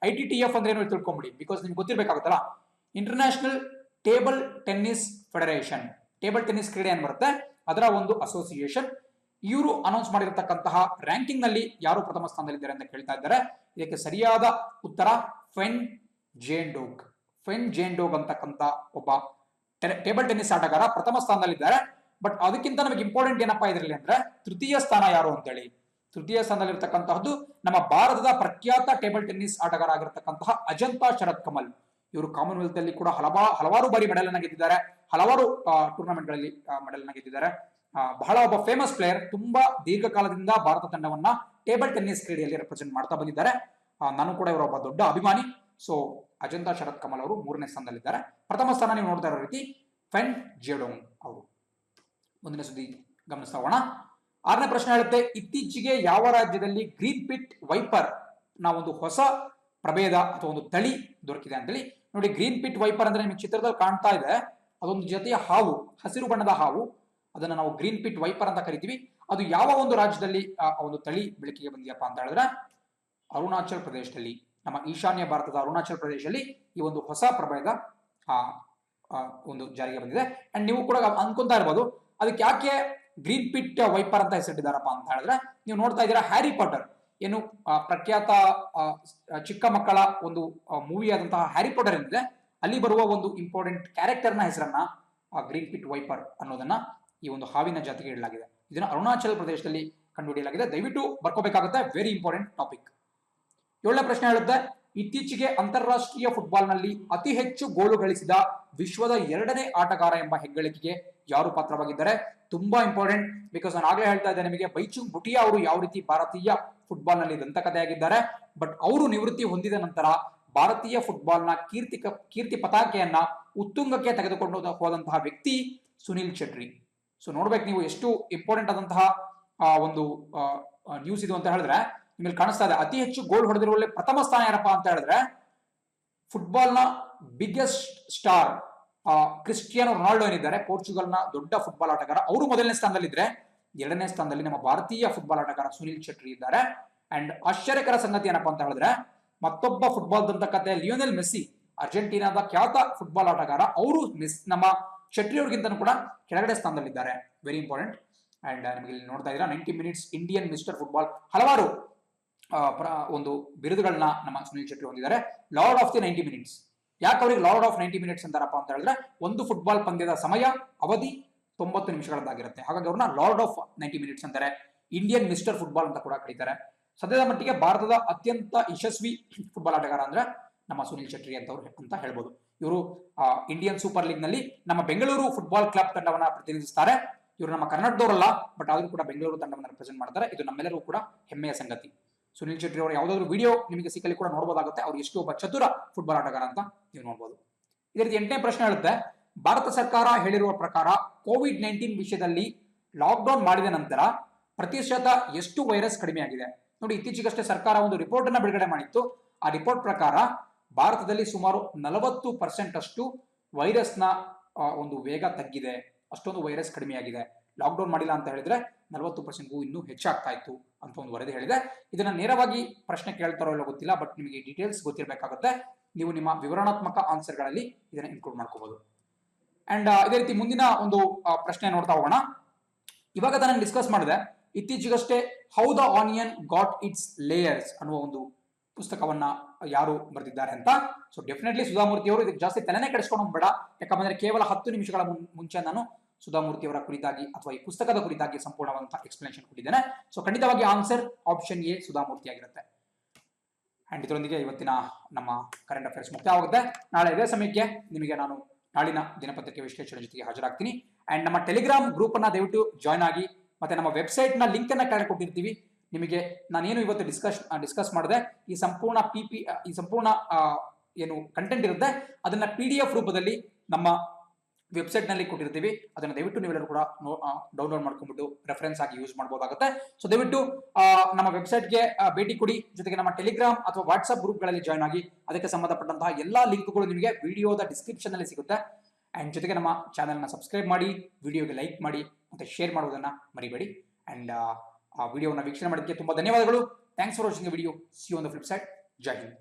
ITTF ಅಂದ್ರೆ ಏನು ತಿಳ್ಕೊಂಬಿಡಿ. ಬಿಕಾಸ್ ನಿಮ್ಗೆ ಗೊತ್ತಿರ್ಬೇಕಾಗುತ್ತಲ್ಲ, international table tennis federation, table tennis ಕ್ರೀಡೆ ಏನ್ ಬರುತ್ತೆ ಅದರ ಒಂದು ಅಸೋಸಿಯೇಷನ್. ಇವರು ಅನೌನ್ಸ್ ಮಾಡಿರತಕ್ಕಂತಹ ರ್ಯಾಂಕಿಂಗ್ ನಲ್ಲಿ ಯಾರು ಪ್ರಥಮ ಸ್ಥಾನದಲ್ಲಿದ್ದಾರೆ ಅಂತ ಕೇಳ್ತಾ ಇದ್ದಾರೆ. ಇದಕ್ಕೆ ಸರಿಯಾದ ಉತ್ತರ ಫೆನ್ ಜೇಂಡೋಗ್. ಫೆನ್ ಜೇಂಡೋಗ್ ಅಂತಕ್ಕಂಥ ಒಬ್ಬ ಟೇಬಲ್ ಟೆನ್ನಿಸ್ ಆಟಗಾರ ಪ್ರಥಮ ಸ್ಥಾನದಲ್ಲಿದ್ದಾರೆ. ಬಟ್ ಅದಕ್ಕಿಂತ ನಮಗೆ ಇಂಪಾರ್ಟೆಂಟ್ ಏನಪ್ಪಾ ಇದರಲ್ಲಿ ಅಂದ್ರೆ ತೃತೀಯ ಸ್ಥಾನ ಯಾರು ಅಂತೇಳಿ. ತೃತೀಯ ಸ್ಥಾನದಲ್ಲಿರ್ತಕ್ಕಂತಹದ್ದು ನಮ್ಮ ಭಾರತದ ಪ್ರಖ್ಯಾತ ಟೇಬಲ್ ಟೆನ್ನಿಸ್ ಆಟಗಾರ ಆಗಿರತಕ್ಕಂತಹ ಅಜಂತಾ ಶರತ್ ಕಮಲ್. ಇವರು ಕಾಮನ್ವೆಲ್ತ್ ಅಲ್ಲಿ ಕೂಡ ಹಲವಾರು ಬಾರಿ ಮೆಡಲ್ ಅನ್ನ ಗೆದ್ದಿದ್ದಾರೆ, ಹಲವಾರು ಟೂರ್ನಮೆಂಟ್ ಗಳಲ್ಲಿ ಮೆಡಲ್ ಅನ್ನ ಗೆದ್ದಿದ್ದಾರೆ. ಬಹಳ ಒಬ್ಬ ಫೇಮಸ್ ಪ್ಲೇಯರ್. ತುಂಬಾ ದೀರ್ಘಕಾಲದಿಂದ ಭಾರತ ತಂಡವನ್ನ ಟೇಬಲ್ ಟೆನ್ನಿಸ್ ಕ್ರೀಡೆಯಲ್ಲಿ ರೆಪ್ರೆಸೆಂಟ್ ಮಾಡ್ತಾ ಬಂದಿದ್ದಾರೆ. ನಾನು ಕೂಡ ಇವರ ಒಬ್ಬ ದೊಡ್ಡ ಅಭಿಮಾನಿ. ಸೊ ಅಜಂತಾ ಶರತ್ ಕಮಲ್ ಅವರು 3ನೇ ಸ್ಥಾನದಲ್ಲಿದ್ದಾರೆ. ಪ್ರಥಮ ಸ್ಥಾನ ನೀವು ನೋಡ್ತಾ ಇರೋ ರೀತಿ ಫೆನ್ ಜೇಡೋಂಗ್ ಅವರು. ಮುಂದಿನ ಸುದ್ದಿ ಗಮನಿಸ್ತಾ ಹೋಗೋಣ. 6ನೇ ಪ್ರಶ್ನೆ ಹೇಳುತ್ತೆ, ಇತ್ತೀಚೆಗೆ ಯಾವ ರಾಜ್ಯದಲ್ಲಿ ಗ್ರೀನ್ ಪಿಟ್ ವೈಪರ್ ನ ಒಂದು ಹೊಸ ಪ್ರಭೇದ ಅಥವಾ ಒಂದು ತಳಿ ದೊರಕಿದೆ ಅಂತೇಳಿ. ನೋಡಿ, ಗ್ರೀನ್ ಪಿಟ್ ವೈಪರ್ ಅಂದ್ರೆ ನಿಮಗೆ ಚಿತ್ರದಲ್ಲಿ ಕಾಣ್ತಾ ಇದೆ, ಅದೊಂದು ಜೊತೆಯ ಹಾವು, ಹಸಿರು ಬಣ್ಣದ ಹಾವು. ಅದನ್ನ ನಾವು ಗ್ರೀನ್ ಪಿಟ್ ವೈಪರ್ ಅಂತ ಕರಿತೀವಿ. ಅದು ಯಾವ ಒಂದು ರಾಜ್ಯದಲ್ಲಿ ಒಂದು ತಳಿ ಬೆಳಕಿಗೆ ಬಂದಿಯಪ್ಪ ಅಂತ ಹೇಳಿದ್ರೆ ಅರುಣಾಚಲ್ ಪ್ರದೇಶದಲ್ಲಿ, ನಮ್ಮ ಈಶಾನ್ಯ ಭಾರತದ ಅರುಣಾಚಲ್ ಪ್ರದೇಶದಲ್ಲಿ ಈ ಒಂದು ಹೊಸ ಪ್ರಭೇದ ಒಂದು ಜಾರಿಗೆ ಬಂದಿದೆ. ಅಂಡ್ ನೀವು ಕೂಡ ಅನ್ಕೊಂತಾ ಇರ್ಬೋದು ಅದಕ್ಕೆ ಯಾಕೆ ಗ್ರೀನ್ ಪಿಟ್ ವೈಪರ್ ಅಂತ ಹೆಸರಿಟ್ಟಿದ್ದಾರಪ್ಪ ಅಂತ ಹೇಳಿದ್ರೆ, ನೀವು ನೋಡ್ತಾ ಇದ್ದೀರಾ ಹ್ಯಾರಿ ಪಾಟರ್, ಏನು ಪ್ರಖ್ಯಾತ ಚಿಕ್ಕ ಮಕ್ಕಳ ಒಂದು ಮೂವಿ ಆದಂತಹ ಹ್ಯಾರಿ ಪಾಟರ್ ಏನಿದೆ ಅಲ್ಲಿ ಬರುವ ಒಂದು ಇಂಪಾರ್ಟೆಂಟ್ ಕ್ಯಾರೆಕ್ಟರ್ ನ ಹೆಸರನ್ನ ಗ್ರೀನ್ ಪಿಟ್ ವೈಪರ್ ಅನ್ನೋದನ್ನ ಈ ಒಂದು ಹಾವಿನ ಜಾತಿಗೆ ಇಡಲಾಗಿದೆ. ಇದನ್ನ ಅರುಣಾಚಲ ಪ್ರದೇಶದಲ್ಲಿ ಕಂಡುಹಿಡಿಯಲಾಗಿದೆ. ದಯವಿಟ್ಟು ಬರ್ಕೋಬೇಕಾಗುತ್ತೆ, ವೆರಿ ಇಂಪಾರ್ಟೆಂಟ್ ಟಾಪಿಕ್. 7ನೇ ಪ್ರಶ್ನೆ ಹೇಳುತ್ತೆ, ಇತ್ತೀಚೆಗೆ ಅಂತಾರಾಷ್ಟ್ರೀಯ ಫುಟ್ಬಾಲ್ ನಲ್ಲಿ ಅತಿ ಹೆಚ್ಚು ಗೋಲು ಗಳಿಸಿದ ವಿಶ್ವದ 2ನೇ ಆಟಗಾರ ಎಂಬ ಹೆಗ್ಗಳಿಕೆಗೆ ಯಾರು ಪಾತ್ರವಾಗಿದ್ದಾರೆ? ತುಂಬಾ ಇಂಪಾರ್ಟೆಂಟ್. ಬಿಕಾಸ್ ನಾನು ಆಗ್ಲೇ ಹೇಳ್ತಾ ಇದ್ದೆ ನಿಮಗೆ, ಬೈಚುಂಗ್ ಭುಟಿಯಾ ಅವರು ಯಾವ ರೀತಿ ಭಾರತೀಯ ಫುಟ್ಬಾಲ್ ನಲ್ಲಿ ದಂತಕಥೆಯಾಗಿದ್ದಾರೆ. ಬಟ್ ಅವರು ನಿವೃತ್ತಿ ಹೊಂದಿದ ನಂತರ ಭಾರತೀಯ ಫುಟ್ಬಾಲ್ ನ ಕೀರ್ತಿ ಪತಾಕೆಯನ್ನ ಉತ್ತುಂಗಕ್ಕೆ ತೆಗೆದುಕೊಂಡು ಹೋದಂತಹ ವ್ಯಕ್ತಿ ಸುನಿಲ್ ಛೆಟ್ರಿ. ಸೊ ನೋಡ್ಬೇಕು ನೀವು ಎಷ್ಟು ಇಂಪಾರ್ಟೆಂಟ್ ಆದಂತಹ ಒಂದು ನ್ಯೂಸ್ ಇದು ಅಂತ ಹೇಳಿದ್ರೆ, ನಿಮಗೆ ಕಾಣಿಸ್ತಾ ಇದೆ ಅತಿ ಹೆಚ್ಚು ಗೋಲ್ ಹೊಡೆದಿರುವಲ್ಲಿ ಪ್ರಥಮ ಸ್ಥಾನ ಯಾರಪ್ಪ ಅಂತ ಹೇಳಿದ್ರೆ ಫುಟ್ಬಾಲ್ ನ ಬಿಗ್ಗೆಸ್ಟ್ ಸ್ಟಾರ್ ಕ್ರಿಸ್ಟಿಯಾನೋ ರೊನಾಲ್ಡೋ ಏನಿದ್ದಾರೆ, ಪೋರ್ಚುಗಲ್ ನ ದೊಡ್ಡ ಫುಟ್ಬಾಲ್ ಆಟಗಾರ, ಅವರು ಮೊದಲನೇ ಸ್ಥಾನದಲ್ಲಿದ್ರೆ 2ನೇ ಸ್ಥಾನದಲ್ಲಿ ನಮ್ಮ ಭಾರತೀಯ ಫುಟ್ಬಾಲ್ ಆಟಗಾರ ಸುನಿಲ್ ಛೆಟ್ರಿ ಇದ್ದಾರೆ. ಅಂಡ್ ಆಶ್ಚರ್ಯಕರ ಸಂಗತಿ ಏನಪ್ಪಾ ಅಂತ ಹೇಳಿದ್ರೆ, ಮತ್ತೊಬ್ಬ ಫುಟ್ಬಾಲ್ ದಂತಕಥೆ ಲಿಯೋನೆಲ್ ಮೆಸ್ಸಿ, ಅರ್ಜೆಂಟೀನಾದ ಖ್ಯಾತ ಫುಟ್ಬಾಲ್ ಆಟಗಾರ, ಅವರು ನಮ್ಮ ಛೆಟ್ರಿ ಅವ್ರಿಗಿಂತ ಕೂಡ ಕೆಳಗಡೆ ಸ್ಥಾನದಲ್ಲಿದ್ದಾರೆ. Very important. ಅಂಡ್ ನಿಮಗೆ ಇಲ್ಲಿ ನೋಡ್ತಾ ಇದ್ದೀರಾ 90 ಮಿನಿಟ್ಸ್ ಇಂಡಿಯನ್ ಮಿಸ್ಟರ್ ಫುಟ್ಬಾಲ್, ಹಲವಾರು ಒಂದು ಬಿರುದುಗಳನ್ನ ನಮ್ಮ ಸುನಿಲ್ ಛೆಟ್ರಿ ಹೊಂದಿದ್ದಾರೆ. Lord of the 90 minutes. ಯಾಕೆ ಅವ್ರಿಗೆ ಲಾರ್ಡ್ ಆಫ್ 90 ಮಿನಿಟ್ಸ್ ಅಂತಾರಪ್ಪ ಅಂತ ಹೇಳಿದ್ರೆ, ಒಂದು ಫುಟ್ಬಾಲ್ ಪಂದ್ಯದ ಸಮಯ ಅವಧಿ 90 ನಿಮಿಷಗಳದ್ದಾಗಿರುತ್ತೆ. ಹಾಗಾಗಿ ಅವ್ರನ್ನ ಲಾರ್ಡ್ ಆಫ್ 90 ಮಿನಿಟ್ಸ್ ಅಂತಾರೆ. ಇಂಡಿಯನ್ ಮಿಸ್ಟರ್ ಫುಟ್ಬಾಲ್ ಅಂತ ಕೂಡ ಕರೀತಾರೆ. ಸದ್ಯದ ಮಟ್ಟಿಗೆ ಭಾರತದ ಅತ್ಯಂತ ಯಶಸ್ವಿ ಫುಟ್ಬಾಲ್ ಆಟಗಾರ ಅಂದ್ರೆ ನಮ್ಮ ಸುನಿಲ್ ಛೆಟ್ರಿ ಅಂತ ಹೇಳ್ಬೋದು. ಇವರು ಇಂಡಿಯನ್ ಸೂಪರ್ ಲೀಗ್ ನಲ್ಲಿ ನಮ್ಮ ಬೆಂಗಳೂರು ಫುಟ್ಬಾಲ್ ಕ್ಲಬ್ ತಂಡವನ್ನ ಪ್ರತಿನಿಧಿಸುತ್ತಾರೆ. ಇವರು ನಮ್ಮ ಕರ್ನಾಟಕದವರಲ್ಲ, ಬಟ್ ಆದ್ರೂ ಕೂಡ ಬೆಂಗಳೂರು ತಂಡವನ್ನು ರೆಪ್ರೆಸೆಂಟ್ ಮಾಡ್ತಾರೆ. ಇದು ನಮ್ಮೆಲ್ಲರೂ ಕೂಡ ಹೆಮ್ಮೆಯ ಸಂಗತಿ. ಸುನಿಲ್ ಛೆಟ್ರಿ ಅವರು ಯಾವುದಾದ್ರು ವಿಡಿಯೋ ನಿಮಗೆ ಸಿಕ್ಕಲ್ಲಿ ಕೂಡ ನೋಡಬಹುದಾಗುತ್ತೆ. ಅವ್ರು ಎಷ್ಟು ಒಬ್ಬ ಚತುರ ಫುಟ್ಬಾಲ್ ಆಟಗಾರ ಅಂತ ನೀವು ನೋಡಬಹುದು. ಇದೇ ರೀತಿ 8ನೇ ಪ್ರಶ್ನೆ ಹೇಳುತ್ತೆ, ಭಾರತ ಸರ್ಕಾರ ಹೇಳಿರುವ ಪ್ರಕಾರ ಕೋವಿಡ್-19 ವಿಷಯದಲ್ಲಿ ಲಾಕ್ಡೌನ್ ಮಾಡಿದ ನಂತರ ಪ್ರತಿಶತ ಎಷ್ಟು ವೈರಸ್ ಕಡಿಮೆ ಆಗಿದೆ? ನೋಡಿ, ಇತ್ತೀಚೆಗಷ್ಟೇ ಸರ್ಕಾರ ಒಂದು ರಿಪೋರ್ಟ್ ಅನ್ನ ಬಿಡುಗಡೆ ಮಾಡಿತ್ತು. ಆ ರಿಪೋರ್ಟ್ ಪ್ರಕಾರ ಭಾರತದಲ್ಲಿ ಸುಮಾರು 40% ಅಷ್ಟು ವೈರಸ್ನ ಒಂದು ವೇಗ ತಗ್ಗಿದೆ, ಅಷ್ಟೊಂದು ವೈರಸ್ ಕಡಿಮೆಯಾಗಿದೆ. ಲಾಕ್ಡೌನ್ ಮಾಡಿಲ್ಲ ಅಂತ ಹೇಳಿದ್ರೆ 40%ಗೂ ಇನ್ನೂ ಹೆಚ್ಚಾಗ್ತಾ ಇತ್ತು ಅಂತ ಒಂದು ವರದಿ ಹೇಳಿದೆ. ಇದನ್ನ ನೇರವಾಗಿ ಪ್ರಶ್ನೆ ಕೇಳ್ತಾರೋ ಇಲ್ಲ ಗೊತ್ತಿಲ್ಲ, ಬಟ್ ನಿಮಗೆ ಡೀಟೇಲ್ಸ್ ಗೊತ್ತಿರಬೇಕಾಗುತ್ತೆ. ನೀವು ನಿಮ್ಮ ವಿವರಣಾತ್ಮಕ ಆನ್ಸರ್ಗಳಲ್ಲಿ ಇದನ್ನ ಇನ್ಕ್ಲೂಡ್ ಮಾಡ್ಕೋಬಹುದು. ಅಂಡ್ ಇದೇ ರೀತಿ ಮುಂದಿನ ಒಂದು ಪ್ರಶ್ನೆ ನೋಡ್ತಾ ಹೋಗೋಣ. ಇವಾಗ ನಾನು ಡಿಸ್ಕಸ್ ಮಾಡಿದೆ ಇತ್ತೀಚೆಗಷ್ಟೇ how the onion got it's layers ಅನ್ನುವ ಒಂದು ಪುಸ್ತಕವನ್ನ ಯಾರು ಬರೆದಿದ್ದಾರೆ ಅಂತ. ಸೊ ಡೆಫಿನೆಟ್ಲಿ ಸುಧಾಮೂರ್ತಿ ಅವರು. ಇದಕ್ಕೆ ಜಾಸ್ತಿ ತಲೆನೇ ಕೆಡಿಸ್ಕೊಂಡು ಬೇಡ, ಯಾಕಂದ್ರೆ ಕೇವಲ 10 ನಿಮಿಷಗಳ ಮುಂಚೆ ನಾನು ಸುಧಾಮೂರ್ತಿ ಅವರ ಕುರಿತಾಗಿ ಅಥವಾ ಈ ಪುಸ್ತಕದ ಕುರಿತಾಗಿ ಸಂಪೂರ್ಣವಾದಂತಹ ಎಕ್ಸ್ಪ್ಲನೇಷನ್ ಕೊಟ್ಟಿದ್ದೇನೆ. ಸೊ ಖಂಡಿತವಾಗಿ ಆನ್ಸರ್ ಆಪ್ಷನ್ ಎ ಸುಧಾಮೂರ್ತಿ ಆಗಿರುತ್ತೆ. ಅಂಡ್ ಇದರೊಂದಿಗೆ ಇವತ್ತಿನ ನಮ್ಮ ಕರೆಂಟ್ ಅಫೇರ್ಸ್ ಮುಕ್ತಾಯವಾಗುತ್ತೆ. ನಾಳೆ ಇದೇ ಸಮಯಕ್ಕೆ ನಿಮಗೆ ನಾನು ನಾಳಿನ ದಿನಪತ್ರಿಕೆ ವಿಶ್ಲೇಷಣೆ ಜೊತೆಗೆ ಹಾಜರಾಗ್ತೀನಿ. ಅಂಡ್ ನಮ್ಮ ಟೆಲಿಗ್ರಾಮ್ ಗ್ರೂಪ್ ಅನ್ನ ದಯವಿಟ್ಟು ಜಾಯ್ನ್ ಆಗಿ. ಮತ್ತೆ ನಮ್ಮ ವೆಬ್ಸೈಟ್ ನ ಲಿಂಕ್ ಅನ್ನ ಕೆಳಗೆ ಕೊಟ್ಟಿರ್ತೀವಿ. ನಿಮಗೆ ನಾನೇನು ಇವತ್ತು ಡಿಸ್ಕಸ್ ಮಾಡಿದೆ, ಈ ಸಂಪೂರ್ಣ ಏನು ಕಂಟೆಂಟ್ ಇರುತ್ತೆ ಅದನ್ನ PDF ರೂಪದಲ್ಲಿ ನಮ್ಮ ವೆಬ್ಸೈಟ್ ನಲ್ಲಿ ಕೊಟ್ಟಿರ್ತೀವಿ. ಅದನ್ನ ದಯವಿಟ್ಟು ನೀವೆಲ್ಲರೂ ಕೂಡ ಡೌನ್ಲೋಡ್ ಮಾಡ್ಕೊಂಡ್ಬಿಟ್ಟು ರೆಫರೆನ್ಸ್ ಆಗಿ ಯೂಸ್ ಮಾಡಬಹುದಾಗುತ್ತೆ. ಸೊ ದಯವಿಟ್ಟು ನಮ್ಮ ವೆಬ್ಸೈಟ್ಗೆ ಭೇಟಿ ಕೊಡಿ. ಜೊತೆಗೆ ನಮ್ಮ ಟೆಲಿಗ್ರಾಮ್ ಅಥವಾ ವಾಟ್ಸ್ಆಪ್ ಗ್ರೂಪ್ಗಳಲ್ಲಿ ಜಾಯ್ನ್ ಆಗಿ. ಅದಕ್ಕೆ ಸಂಬಂಧಪಟ್ಟಂತಹ ಎಲ್ಲಾ ಲಿಂಕ್ಗಳು ನಿಮಗೆ ವಿಡಿಯೋದ ಡಿಸ್ಕ್ರಿಪ್ಷನ್ ಅಲ್ಲಿ ಸಿಗುತ್ತೆ. ಅಂಡ್ ಜೊತೆಗೆ ನಮ್ಮ ಚಾನೆಲ್ನ ಸಬ್ಸ್ಕ್ರೈಬ್ ಮಾಡಿ, ವಿಡಿಯೋಗೆ ಲೈಕ್ ಮಾಡಿ, ಮತ್ತೆ ಶೇರ್ ಮಾಡುವುದನ್ನ ಮರಿಬೇಡಿ. ಅಂಡ್ ಆ ವಿಡಿಯೋನ ವೀಕ್ಷಣೆ ಮಾಡೋದಕ್ಕೆ ತುಂಬಾ ಧನ್ಯವಾದಗಳು. Thanks for watching the video. See you on the flip side. Jai Hind.